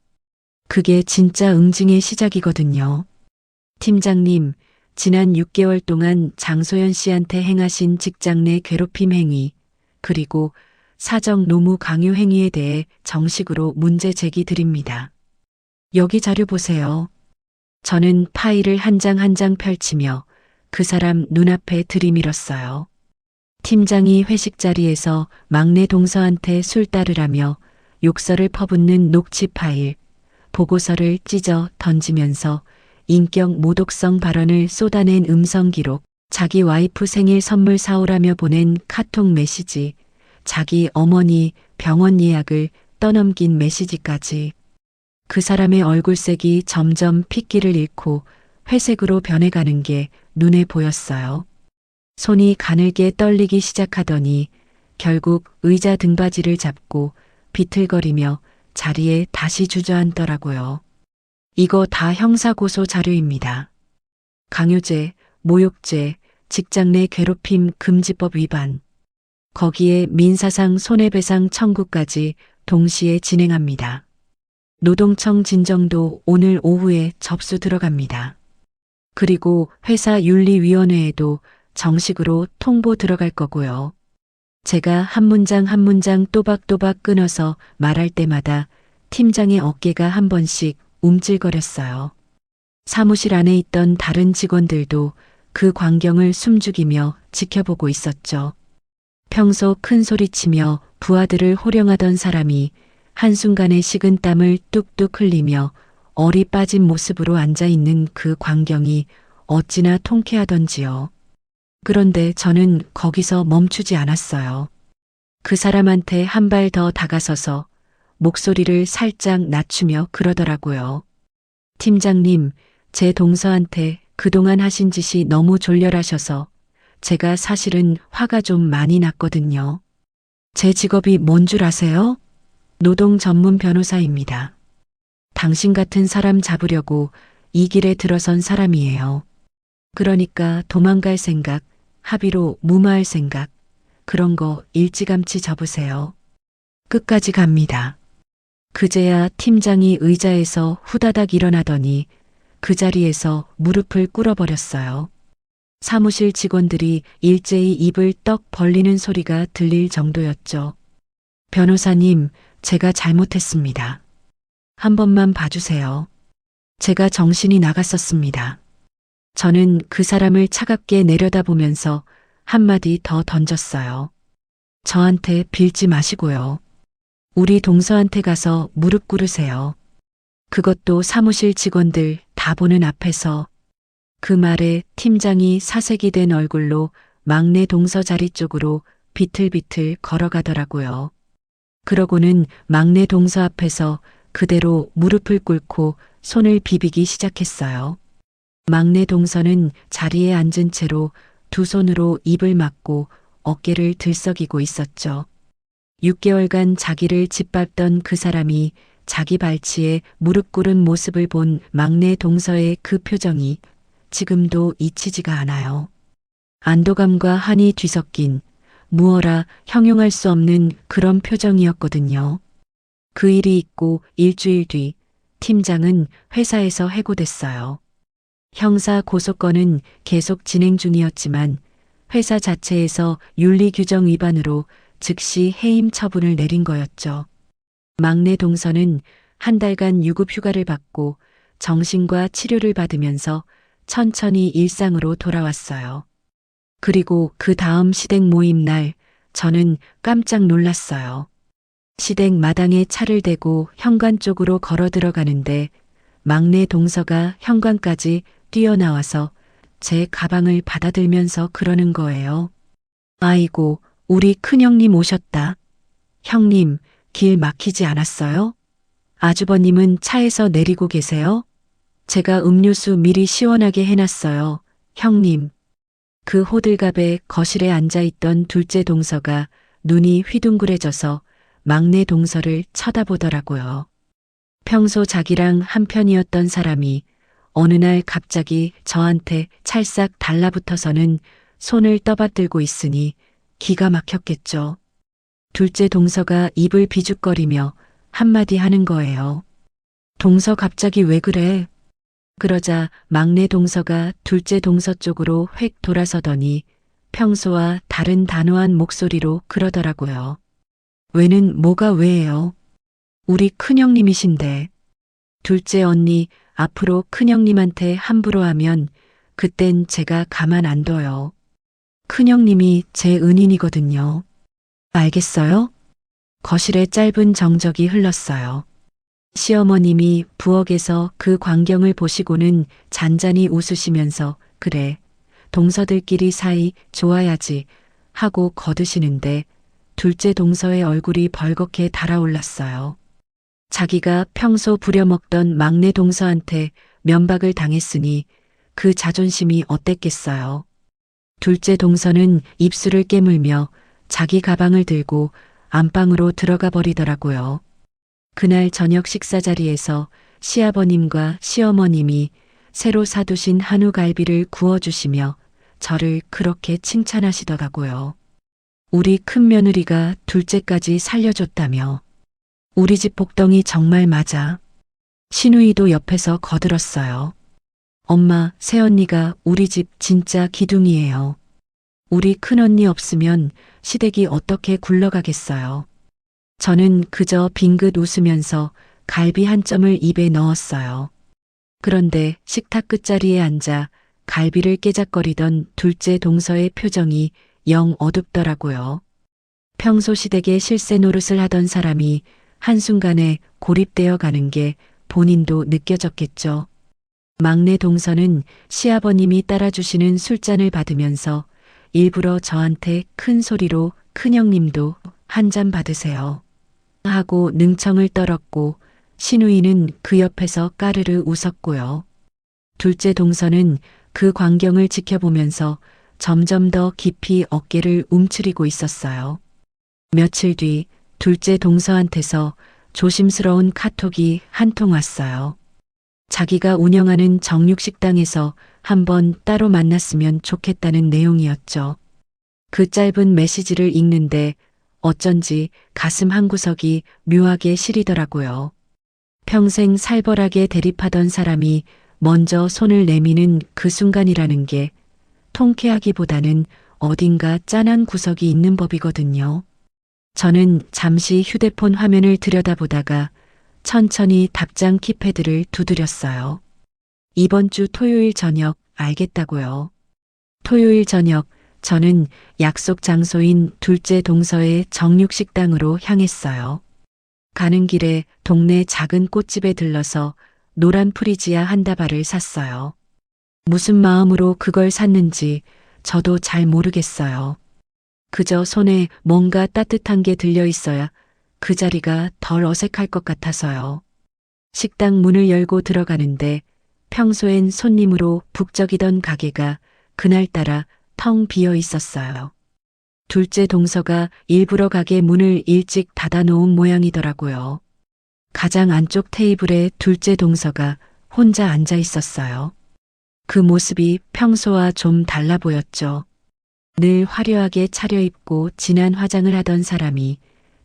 그게 진짜 응징의 시작이거든요. 팀장님, 지난 6개월 동안 장소연 씨한테 행하신 직장 내 괴롭힘 행위, 그리고 사적 노무 강요 행위에 대해 정식으로 문제 제기 드립니다. 여기 자료 보세요. 저는 파일을 한 장 한 장 펼치며 그 사람 눈앞에 들이밀었어요. 팀장이 회식 자리에서 막내 동서한테 술 따르라며 욕설을 퍼붓는 녹취 파일, 보고서를 찢어 던지면서 인격 모독성 발언을 쏟아낸 음성 기록, 자기 와이프 생일 선물 사오라며 보낸 카톡 메시지, 자기 어머니 병원 예약을 떠넘긴 메시지까지. 그 사람의 얼굴색이 점점 핏기를 잃고 회색으로 변해가는 게 눈에 보였어요. 손이 가늘게 떨리기 시작하더니 결국 의자 등받이를 잡고 비틀거리며 자리에 다시 주저앉더라고요. 이거 다 형사고소 자료입니다. 강요죄, 모욕죄, 직장 내 괴롭힘 금지법 위반. 거기에 민사상 손해배상 청구까지 동시에 진행합니다. 노동청 진정도 오늘 오후에 접수 들어갑니다. 그리고 회사 윤리위원회에도 정식으로 통보 들어갈 거고요. 제가 한 문장 한 문장 또박또박 끊어서 말할 때마다 팀장의 어깨가 한 번씩 움찔거렸어요. 사무실 안에 있던 다른 직원들도 그 광경을 숨죽이며 지켜보고 있었죠. 평소 큰 소리치며 부하들을 호령하던 사람이 한순간에 식은 땀을 뚝뚝 흘리며 얼이 빠진 모습으로 앉아있는 그 광경이 어찌나 통쾌하던지요. 그런데 저는 거기서 멈추지 않았어요. 그 사람한테 한 발 더 다가서서 목소리를 살짝 낮추며 그러더라고요. 팀장님, 제 동서한테 그동안 하신 짓이 너무 졸렬하셔서 제가 사실은 화가 좀 많이 났거든요. 제 직업이 뭔 줄 아세요? 노동 전문 변호사입니다. 당신 같은 사람 잡으려고 이 길에 들어선 사람이에요. 그러니까 도망갈 생각, 합의로 무마할 생각, 그런 거 일찌감치 접으세요. 끝까지 갑니다. 그제야 팀장이 의자에서 후다닥 일어나더니 그 자리에서 무릎을 꿇어버렸어요. 사무실 직원들이 일제히 입을 떡 벌리는 소리가 들릴 정도였죠. 변호사님, 제가 잘못했습니다. 한 번만 봐주세요. 제가 정신이 나갔었습니다. 저는 그 사람을 차갑게 내려다보면서 한마디 더 던졌어요. 저한테 빌지 마시고요. 우리 동서한테 가서 무릎 꿇으세요. 그것도 사무실 직원들 다 보는 앞에서. 그 말에 팀장이 사색이 된 얼굴로 막내 동서 자리 쪽으로 비틀비틀 걸어가더라고요. 그러고는 막내 동서 앞에서 그대로 무릎을 꿇고 손을 비비기 시작했어요. 막내 동서는 자리에 앉은 채로 두 손으로 입을 막고 어깨를 들썩이고 있었죠. 6개월간 자기를 짓밟던 그 사람이 자기 발치에 무릎 꿇은 모습을 본 막내 동서의 그 표정이 지금도 잊히지가 않아요. 안도감과 한이 뒤섞인 무어라 형용할 수 없는 그런 표정이었거든요. 그 일이 있고 일주일 뒤 팀장은 회사에서 해고됐어요. 형사 고소건은 계속 진행 중이었지만 회사 자체에서 윤리규정 위반으로 즉시 해임 처분을 내린 거였죠. 막내 동서는 한 달간 유급 휴가를 받고 정신과 치료를 받으면서 천천히 일상으로 돌아왔어요. 그리고 그 다음 시댁 모임 날 저는 깜짝 놀랐어요. 시댁 마당에 차를 대고 현관 쪽으로 걸어 들어가는데 막내 동서가 현관까지 뛰어나와서 제 가방을 받아들면서 그러는 거예요. 아이고, 우리 큰형님 오셨다. 형님, 길 막히지 않았어요? 아주버님은 차에서 내리고 계세요? 제가 음료수 미리 시원하게 해놨어요. 형님. 그 호들갑에 거실에 앉아있던 둘째 동서가 눈이 휘둥그레져서 막내 동서를 쳐다보더라고요. 평소 자기랑 한편이었던 사람이 어느 날 갑자기 저한테 찰싹 달라붙어서는 손을 떠받들고 있으니 기가 막혔겠죠. 둘째 동서가 입을 비죽거리며 한마디 하는 거예요. 동서 갑자기 왜 그래? 그러자 막내 동서가 둘째 동서 쪽으로 획 돌아서더니 평소와 다른 단호한 목소리로 그러더라고요. 왜는 뭐가 왜예요? 우리 큰형님이신데. 둘째 언니 앞으로 큰형님한테 함부로 하면 그땐 제가 가만 안 둬요. 큰형님이 제 은인이거든요. 알겠어요? 거실에 짧은 정적이 흘렀어요. 시어머님이 부엌에서 그 광경을 보시고는 잔잔히 웃으시면서 그래, 동서들끼리 사이 좋아야지 하고 거드시는데 둘째 동서의 얼굴이 벌겋게 달아올랐어요. 자기가 평소 부려먹던 막내 동서한테 면박을 당했으니 그 자존심이 어땠겠어요. 둘째 동서는 입술을 깨물며 자기 가방을 들고 안방으로 들어가 버리더라고요. 그날 저녁 식사 자리에서 시아버님과 시어머님이 새로 사두신 한우 갈비를 구워주시며 저를 그렇게 칭찬하시더라고요. 우리 큰며느리가 둘째까지 살려줬다며. 우리 집 복덩이 정말 맞아. 신우이도 옆에서 거들었어요. 엄마, 새언니가 우리 집 진짜 기둥이에요. 우리 큰언니 없으면 시댁이 어떻게 굴러가겠어요. 저는 그저 빙긋 웃으면서 갈비 한 점을 입에 넣었어요. 그런데 식탁 끝자리에 앉아 갈비를 깨작거리던 둘째 동서의 표정이 영 어둡더라고요. 평소 시댁에 실세 노릇을 하던 사람이 한순간에 고립되어 가는 게 본인도 느껴졌겠죠. 막내 동서는 시아버님이 따라주시는 술잔을 받으면서 일부러 저한테 큰 소리로 큰형님도 한 잔 받으세요 하고 능청을 떨었고 신우이는 그 옆에서 까르르 웃었고요. 둘째 동서는 그 광경을 지켜보면서 점점 더 깊이 어깨를 움츠리고 있었어요. 며칠 뒤 둘째 동서한테서 조심스러운 카톡이 한 통 왔어요. 자기가 운영하는 정육식당에서 한번 따로 만났으면 좋겠다는 내용이었죠. 그 짧은 메시지를 읽는데 어쩐지 가슴 한구석이 묘하게 시리더라고요. 평생 살벌하게 대립하던 사람이 먼저 손을 내미는 그 순간이라는 게 통쾌하기보다는 어딘가 짠한 구석이 있는 법이거든요. 저는 잠시 휴대폰 화면을 들여다보다가 천천히 답장 키패드를 두드렸어요. 이번 주 토요일 저녁 알겠다고요. 토요일 저녁 저는 약속 장소인 둘째 동서의 정육식당으로 향했어요. 가는 길에 동네 작은 꽃집에 들러서 노란 프리지아 한 다발을 샀어요. 무슨 마음으로 그걸 샀는지 저도 잘 모르겠어요. 그저 손에 뭔가 따뜻한 게 들려 있어야 그 자리가 덜 어색할 것 같아서요. 식당 문을 열고 들어가는데 평소엔 손님으로 북적이던 가게가 그날따라 텅 비어 있었어요. 둘째 동서가 일부러 가게 문을 일찍 닫아놓은 모양이더라고요. 가장 안쪽 테이블에 둘째 동서가 혼자 앉아 있었어요. 그 모습이 평소와 좀 달라 보였죠. 늘 화려하게 차려입고 진한 화장을 하던 사람이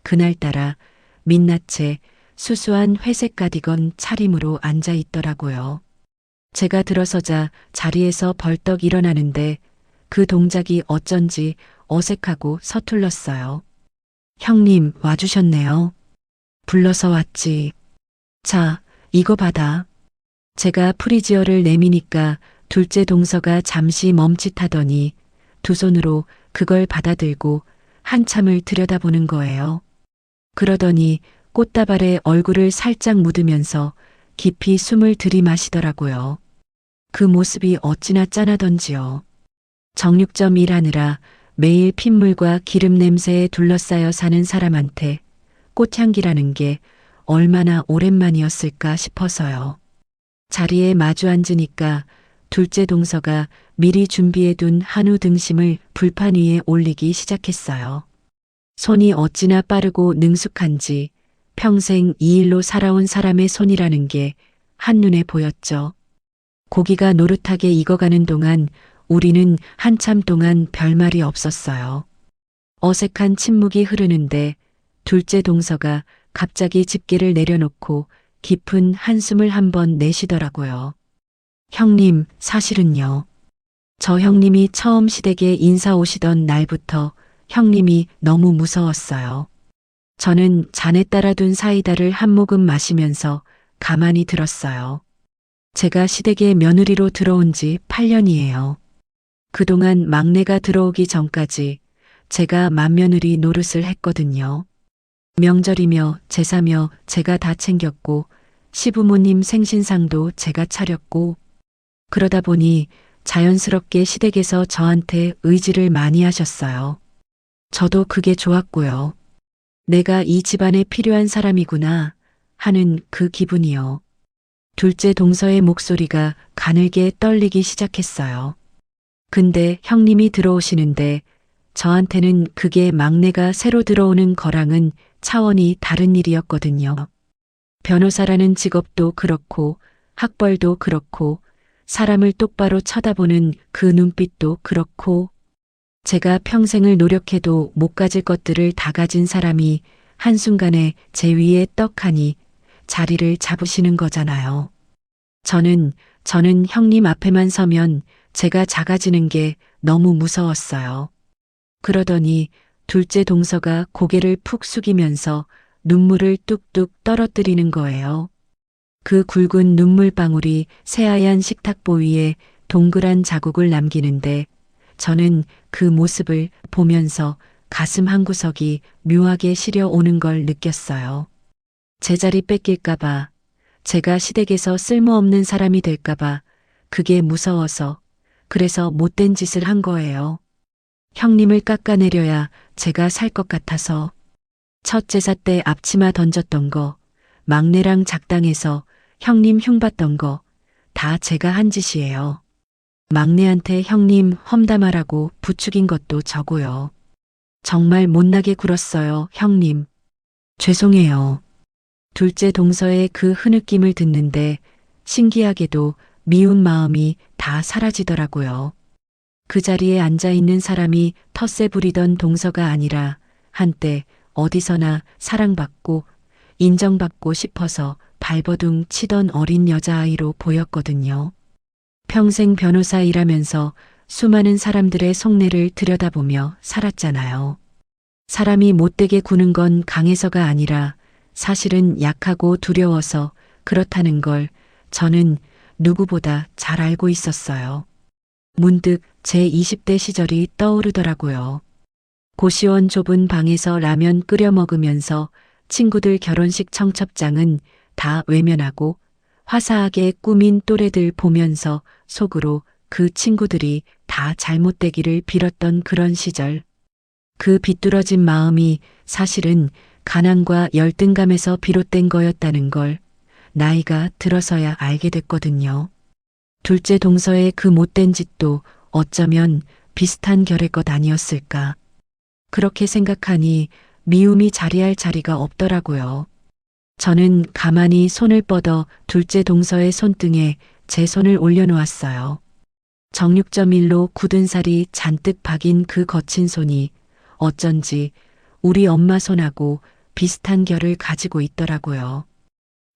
그날따라 민낯에 수수한 회색 가디건 차림으로 앉아 있더라고요. 제가 들어서자 자리에서 벌떡 일어나는데 그 동작이 어쩐지 어색하고 서툴렀어요. 형님 와주셨네요. 불러서 왔지. 자, 이거 받아. 제가 프리지어를 내미니까 둘째 동서가 잠시 멈칫하더니 두 손으로 그걸 받아들고 한참을 들여다보는 거예요. 그러더니 꽃다발에 얼굴을 살짝 묻으면서 깊이 숨을 들이마시더라고요. 그 모습이 어찌나 짠하던지요. 정육점 일하느라 매일 핏물과 기름 냄새에 둘러싸여 사는 사람한테 꽃향기라는 게 얼마나 오랜만이었을까 싶어서요. 자리에 마주 앉으니까 둘째 동서가 미리 준비해둔 한우 등심을 불판 위에 올리기 시작했어요. 손이 어찌나 빠르고 능숙한지 평생 이 일로 살아온 사람의 손이라는 게 한눈에 보였죠. 고기가 노릇하게 익어가는 동안 우리는 한참 동안 별말이 없었어요. 어색한 침묵이 흐르는데 둘째 동서가 갑자기 집게를 내려놓고 깊은 한숨을 한번 내쉬더라고요. 형님, 사실은요. 저 형님이 처음 시댁에 인사 오시던 날부터 형님이 너무 무서웠어요. 저는 잔에 따라둔 사이다를 한 모금 마시면서 가만히 들었어요. 제가 시댁에 며느리로 들어온 지 8년이에요. 그동안 막내가 들어오기 전까지 제가 맏며느리 노릇을 했거든요. 명절이며 제사며 제가 다 챙겼고 시부모님 생신상도 제가 차렸고 그러다 보니 자연스럽게 시댁에서 저한테 의지를 많이 하셨어요. 저도 그게 좋았고요. 내가 이 집안에 필요한 사람이구나 하는 그 기분이요. 둘째 동서의 목소리가 가늘게 떨리기 시작했어요. 근데 형님이 들어오시는데 저한테는 그게 막내가 새로 들어오는 거랑은 차원이 다른 일이었거든요. 변호사라는 직업도 그렇고 학벌도 그렇고 사람을 똑바로 쳐다보는 그 눈빛도 그렇고 제가 평생을 노력해도 못 가질 것들을 다 가진 사람이 한순간에 제 위에 떡하니 자리를 잡으시는 거잖아요. 저는 형님 앞에만 서면 제가 작아지는 게 너무 무서웠어요. 그러더니 둘째 동서가 고개를 푹 숙이면서 눈물을 뚝뚝 떨어뜨리는 거예요. 그 굵은 눈물방울이 새하얀 식탁보 위에 동그란 자국을 남기는데 저는 그 모습을 보면서 가슴 한구석이 묘하게 시려오는 걸 느꼈어요. 제자리 뺏길까봐, 제가 시댁에서 쓸모없는 사람이 될까봐 그게 무서워서 그래서 못된 짓을 한 거예요. 형님을 깎아내려야 제가 살 것 같아서 첫 제사 때 앞치마 던졌던 거, 막내랑 작당해서 형님 흉봤던 거 다 제가 한 짓이에요. 막내한테 형님 험담하라고 부추긴 것도 저고요. 정말 못나게 굴었어요, 형님. 죄송해요. 둘째 동서의 그 흐느낌을 듣는데 신기하게도 미운 마음이 다 사라지더라고요. 그 자리에 앉아 있는 사람이 텃세 부리던 동서가 아니라 한때 어디서나 사랑받고 인정받고 싶어서 발버둥 치던 어린 여자아이로 보였거든요. 평생 변호사 일하면서 수많은 사람들의 속내를 들여다보며 살았잖아요. 사람이 못되게 구는 건 강해서가 아니라 사실은 약하고 두려워서 그렇다는 걸 저는 누구보다 잘 알고 있었어요. 문득 제 20대 시절이 떠오르더라고요. 고시원 좁은 방에서 라면 끓여 먹으면서 친구들 결혼식 청첩장은 다 외면하고 화사하게 꾸민 또래들 보면서 속으로 그 친구들이 다 잘못되기를 빌었던 그런 시절. 그 비뚤어진 마음이 사실은 가난과 열등감에서 비롯된 거였다는 걸 나이가 들어서야 알게 됐거든요. 둘째 동서의 그 못된 짓도 어쩌면 비슷한 결의 것 아니었을까. 그렇게 생각하니 미움이 자리할 자리가 없더라고요. 저는 가만히 손을 뻗어 둘째 동서의 손등에 제 손을 올려놓았어요. 정육점일로 굳은 살이 잔뜩 박인 그 거친 손이 어쩐지 우리 엄마 손하고 비슷한 결을 가지고 있더라고요.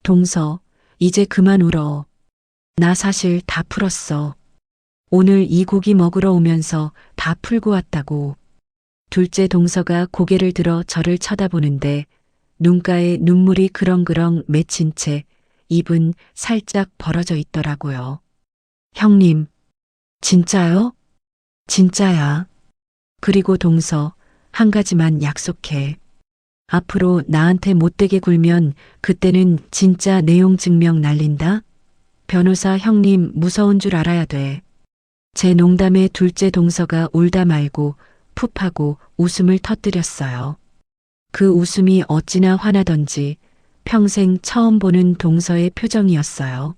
동서, 이제 그만 울어. 나 사실 다 풀었어. 오늘 이 고기 먹으러 오면서 다 풀고 왔다고. 둘째 동서가 고개를 들어 저를 쳐다보는데 눈가에 눈물이 그렁그렁 맺힌 채 입은 살짝 벌어져 있더라고요. 형님, 진짜요? 진짜야. 그리고 동서, 한 가지만 약속해. 앞으로 나한테 못되게 굴면 그때는 진짜 내용 증명 날린다? 변호사 형님 무서운 줄 알아야 돼. 제 농담에 둘째 동서가 울다 말고 푹하고 웃음을 터뜨렸어요. 그 웃음이 어찌나 환하던지 평생 처음 보는 동서의 표정이었어요.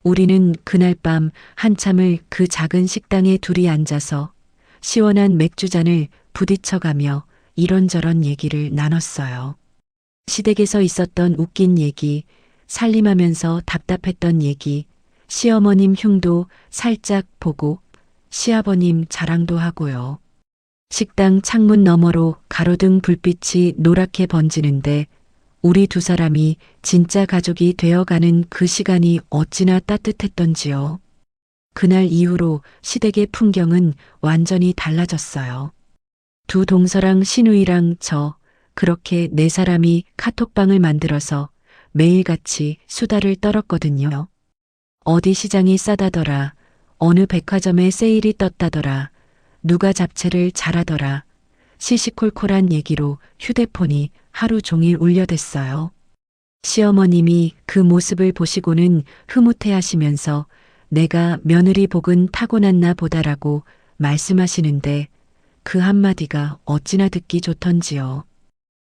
우리는 그날 밤 한참을 그 작은 식당에 둘이 앉아서 시원한 맥주잔을 부딪혀가며 이런저런 얘기를 나눴어요. 시댁에서 있었던 웃긴 얘기, 살림하면서 답답했던 얘기, 시어머님 흉도 살짝 보고 시아버님 자랑도 하고요. 식당 창문 너머로 가로등 불빛이 노랗게 번지는데 우리 두 사람이 진짜 가족이 되어가는 그 시간이 어찌나 따뜻했던지요. 그날 이후로 시댁의 풍경은 완전히 달라졌어요. 두 동서랑 신우이랑 저 그렇게 네 사람이 카톡방을 만들어서 매일같이 수다를 떨었거든요. 어디 시장이 싸다더라, 어느 백화점에 세일이 떴다더라, 누가 잡채를 잘하더라, 시시콜콜한 얘기로 휴대폰이 하루 종일 울려댔어요. 시어머님이 그 모습을 보시고는 흐뭇해하시면서 내가 며느리 복은 타고났나 보다라고 말씀하시는데 그 한마디가 어찌나 듣기 좋던지요.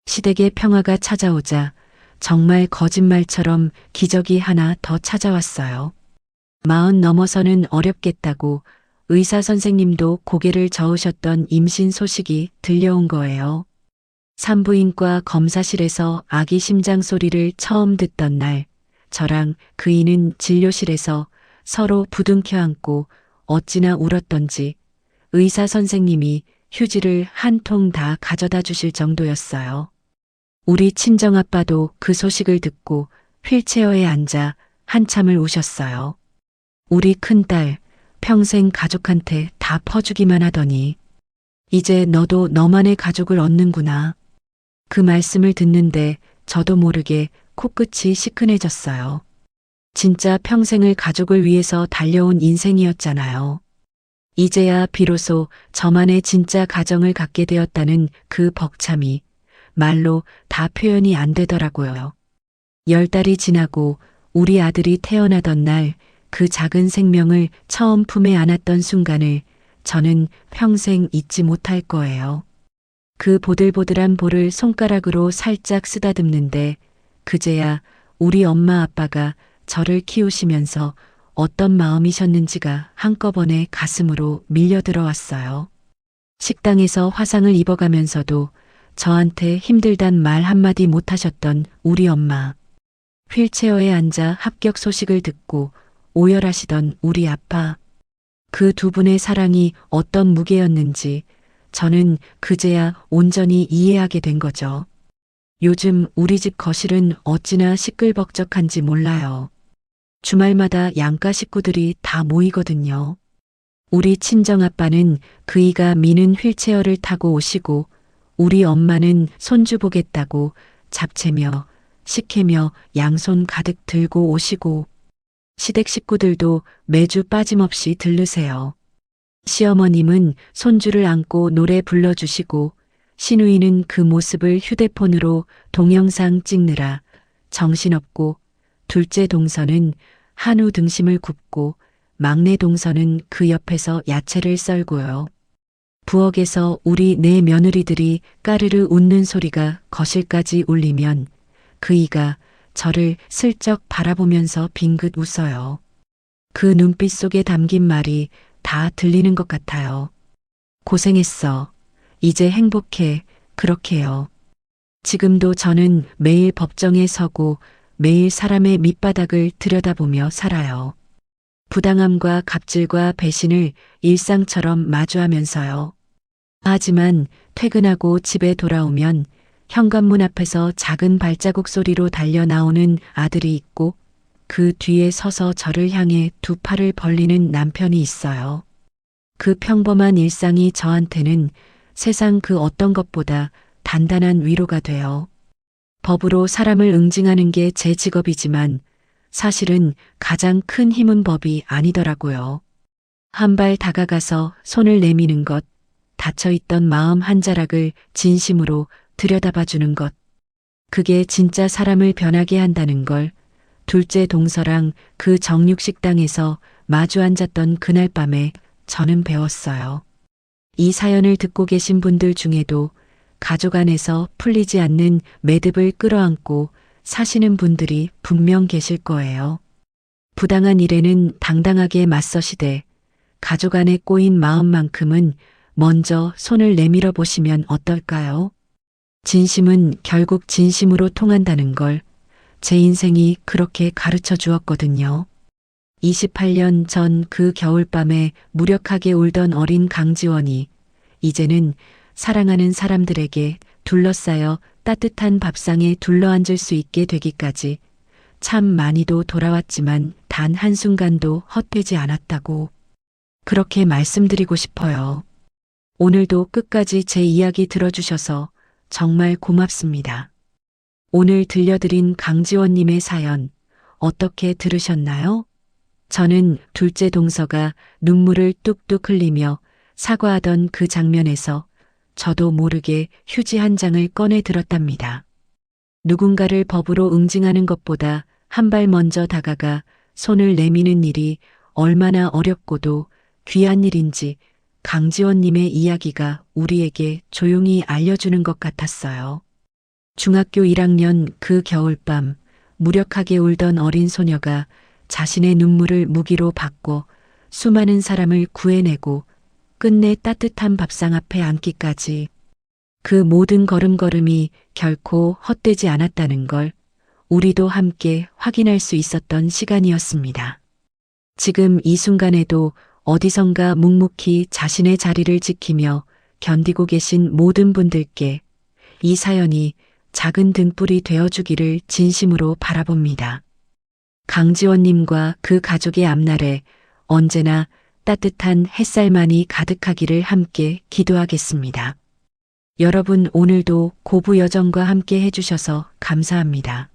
시댁의 평화가 찾아오자 정말 거짓말처럼 기적이 하나 더 찾아왔어요. 40 넘어서는 어렵겠다고 의사 선생님도 고개를 저으셨던 임신 소식이 들려온 거예요. 산부인과 검사실에서 아기 심장 소리를 처음 듣던 날, 저랑 그이는 진료실에서 서로 부둥켜 안고 어찌나 울었던지 의사 선생님이 휴지를 한 통 다 가져다 주실 정도였어요. 우리 친정아빠도 그 소식을 듣고 휠체어에 앉아 한참을 우셨어요. 우리 큰딸 평생 가족한테 다 퍼주기만 하더니 이제 너도 너만의 가족을 얻는구나. 그 말씀을 듣는데 저도 모르게 코끝이 시큰해졌어요. 진짜 평생을 가족을 위해서 달려온 인생이었잖아요. 이제야 비로소 저만의 진짜 가정을 갖게 되었다는 그 벅참이 말로 다 표현이 안 되더라고요. 10달이 지나고 우리 아들이 태어나던 날 그 작은 생명을 처음 품에 안았던 순간을 저는 평생 잊지 못할 거예요. 그 보들보들한 볼을 손가락으로 살짝 쓰다듬는데 그제야 우리 엄마 아빠가 저를 키우시면서 어떤 마음이셨는지가 한꺼번에 가슴으로 밀려 들어왔어요. 식당에서 화상을 입어가면서도 저한테 힘들단 말 한마디 못하셨던 우리 엄마. 휠체어에 앉아 합격 소식을 듣고 오열하시던 우리 아빠. 그 두 분의 사랑이 어떤 무게였는지 저는 그제야 온전히 이해하게 된 거죠. 요즘 우리 집 거실은 어찌나 시끌벅적한지 몰라요. 주말마다 양가 식구들이 다 모이거든요. 우리 친정아빠는 그이가 미는 휠체어를 타고 오시고 우리 엄마는 손주 보겠다고 잡채며 식혜며 양손 가득 들고 오시고 시댁 식구들도 매주 빠짐없이 들르세요. 시어머님은 손주를 안고 노래 불러주시고 시누이는 그 모습을 휴대폰으로 동영상 찍느라 정신없고 둘째 동서는 한우 등심을 굽고 막내 동서는 그 옆에서 야채를 썰고요. 부엌에서 우리 네 며느리들이 까르르 웃는 소리가 거실까지 울리면 그이가 저를 슬쩍 바라보면서 빙긋 웃어요. 그 눈빛 속에 담긴 말이 다 들리는 것 같아요. 고생했어. 이제 행복해. 그렇게요. 지금도 저는 매일 법정에 서고 매일 사람의 밑바닥을 들여다보며 살아요. 부당함과 갑질과 배신을 일상처럼 마주하면서요. 하지만 퇴근하고 집에 돌아오면 현관문 앞에서 작은 발자국 소리로 달려 나오는 아들이 있고 그 뒤에 서서 저를 향해 두 팔을 벌리는 남편이 있어요. 그 평범한 일상이 저한테는 세상 그 어떤 것보다 단단한 위로가 돼요. 법으로 사람을 응징하는 게 제 직업이지만 사실은 가장 큰 힘은 법이 아니더라고요. 한 발 다가가서 손을 내미는 것, 닫혀있던 마음 한 자락을 진심으로 들여다봐주는 것. 그게 진짜 사람을 변하게 한다는 걸 둘째 동서랑 그 정육식당에서 마주 앉았던 그날 밤에 저는 배웠어요. 이 사연을 듣고 계신 분들 중에도 가족 안에서 풀리지 않는 매듭을 끌어안고 사시는 분들이 분명 계실 거예요. 부당한 일에는 당당하게 맞서시되 가족 안에 꼬인 마음만큼은 먼저 손을 내밀어 보시면 어떨까요? 진심은 결국 진심으로 통한다는 걸 제 인생이 그렇게 가르쳐 주었거든요. 28년 전 그 겨울밤에 무력하게 울던 어린 강지원이 이제는 사랑하는 사람들에게 둘러싸여 따뜻한 밥상에 둘러앉을 수 있게 되기까지 참 많이도 돌아왔지만 단 한순간도 헛되지 않았다고 그렇게 말씀드리고 싶어요. 오늘도 끝까지 제 이야기 들어주셔서 정말 고맙습니다. 오늘 들려드린 강지원님의 사연 어떻게 들으셨나요? 저는 둘째 동서가 눈물을 뚝뚝 흘리며 사과하던 그 장면에서 저도 모르게 휴지 한 장을 꺼내 들었답니다. 누군가를 법으로 응징하는 것보다 한 발 먼저 다가가 손을 내미는 일이 얼마나 어렵고도 귀한 일인지 강지원님의 이야기가 우리에게 조용히 알려주는 것 같았어요. 중학교 1학년 그 겨울밤 무력하게 울던 어린 소녀가 자신의 눈물을 무기로 바꿔 수많은 사람을 구해내고 끝내 따뜻한 밥상 앞에 앉기까지 그 모든 걸음걸음이 결코 헛되지 않았다는 걸 우리도 함께 확인할 수 있었던 시간이었습니다. 지금 이 순간에도 어디선가 묵묵히 자신의 자리를 지키며 견디고 계신 모든 분들께 이 사연이 작은 등불이 되어주기를 진심으로 바라봅니다. 강지원님과 그 가족의 앞날에 언제나 따뜻한 햇살만이 가득하기를 함께 기도하겠습니다. 여러분 오늘도 고부 여정과 함께 해주셔서 감사합니다.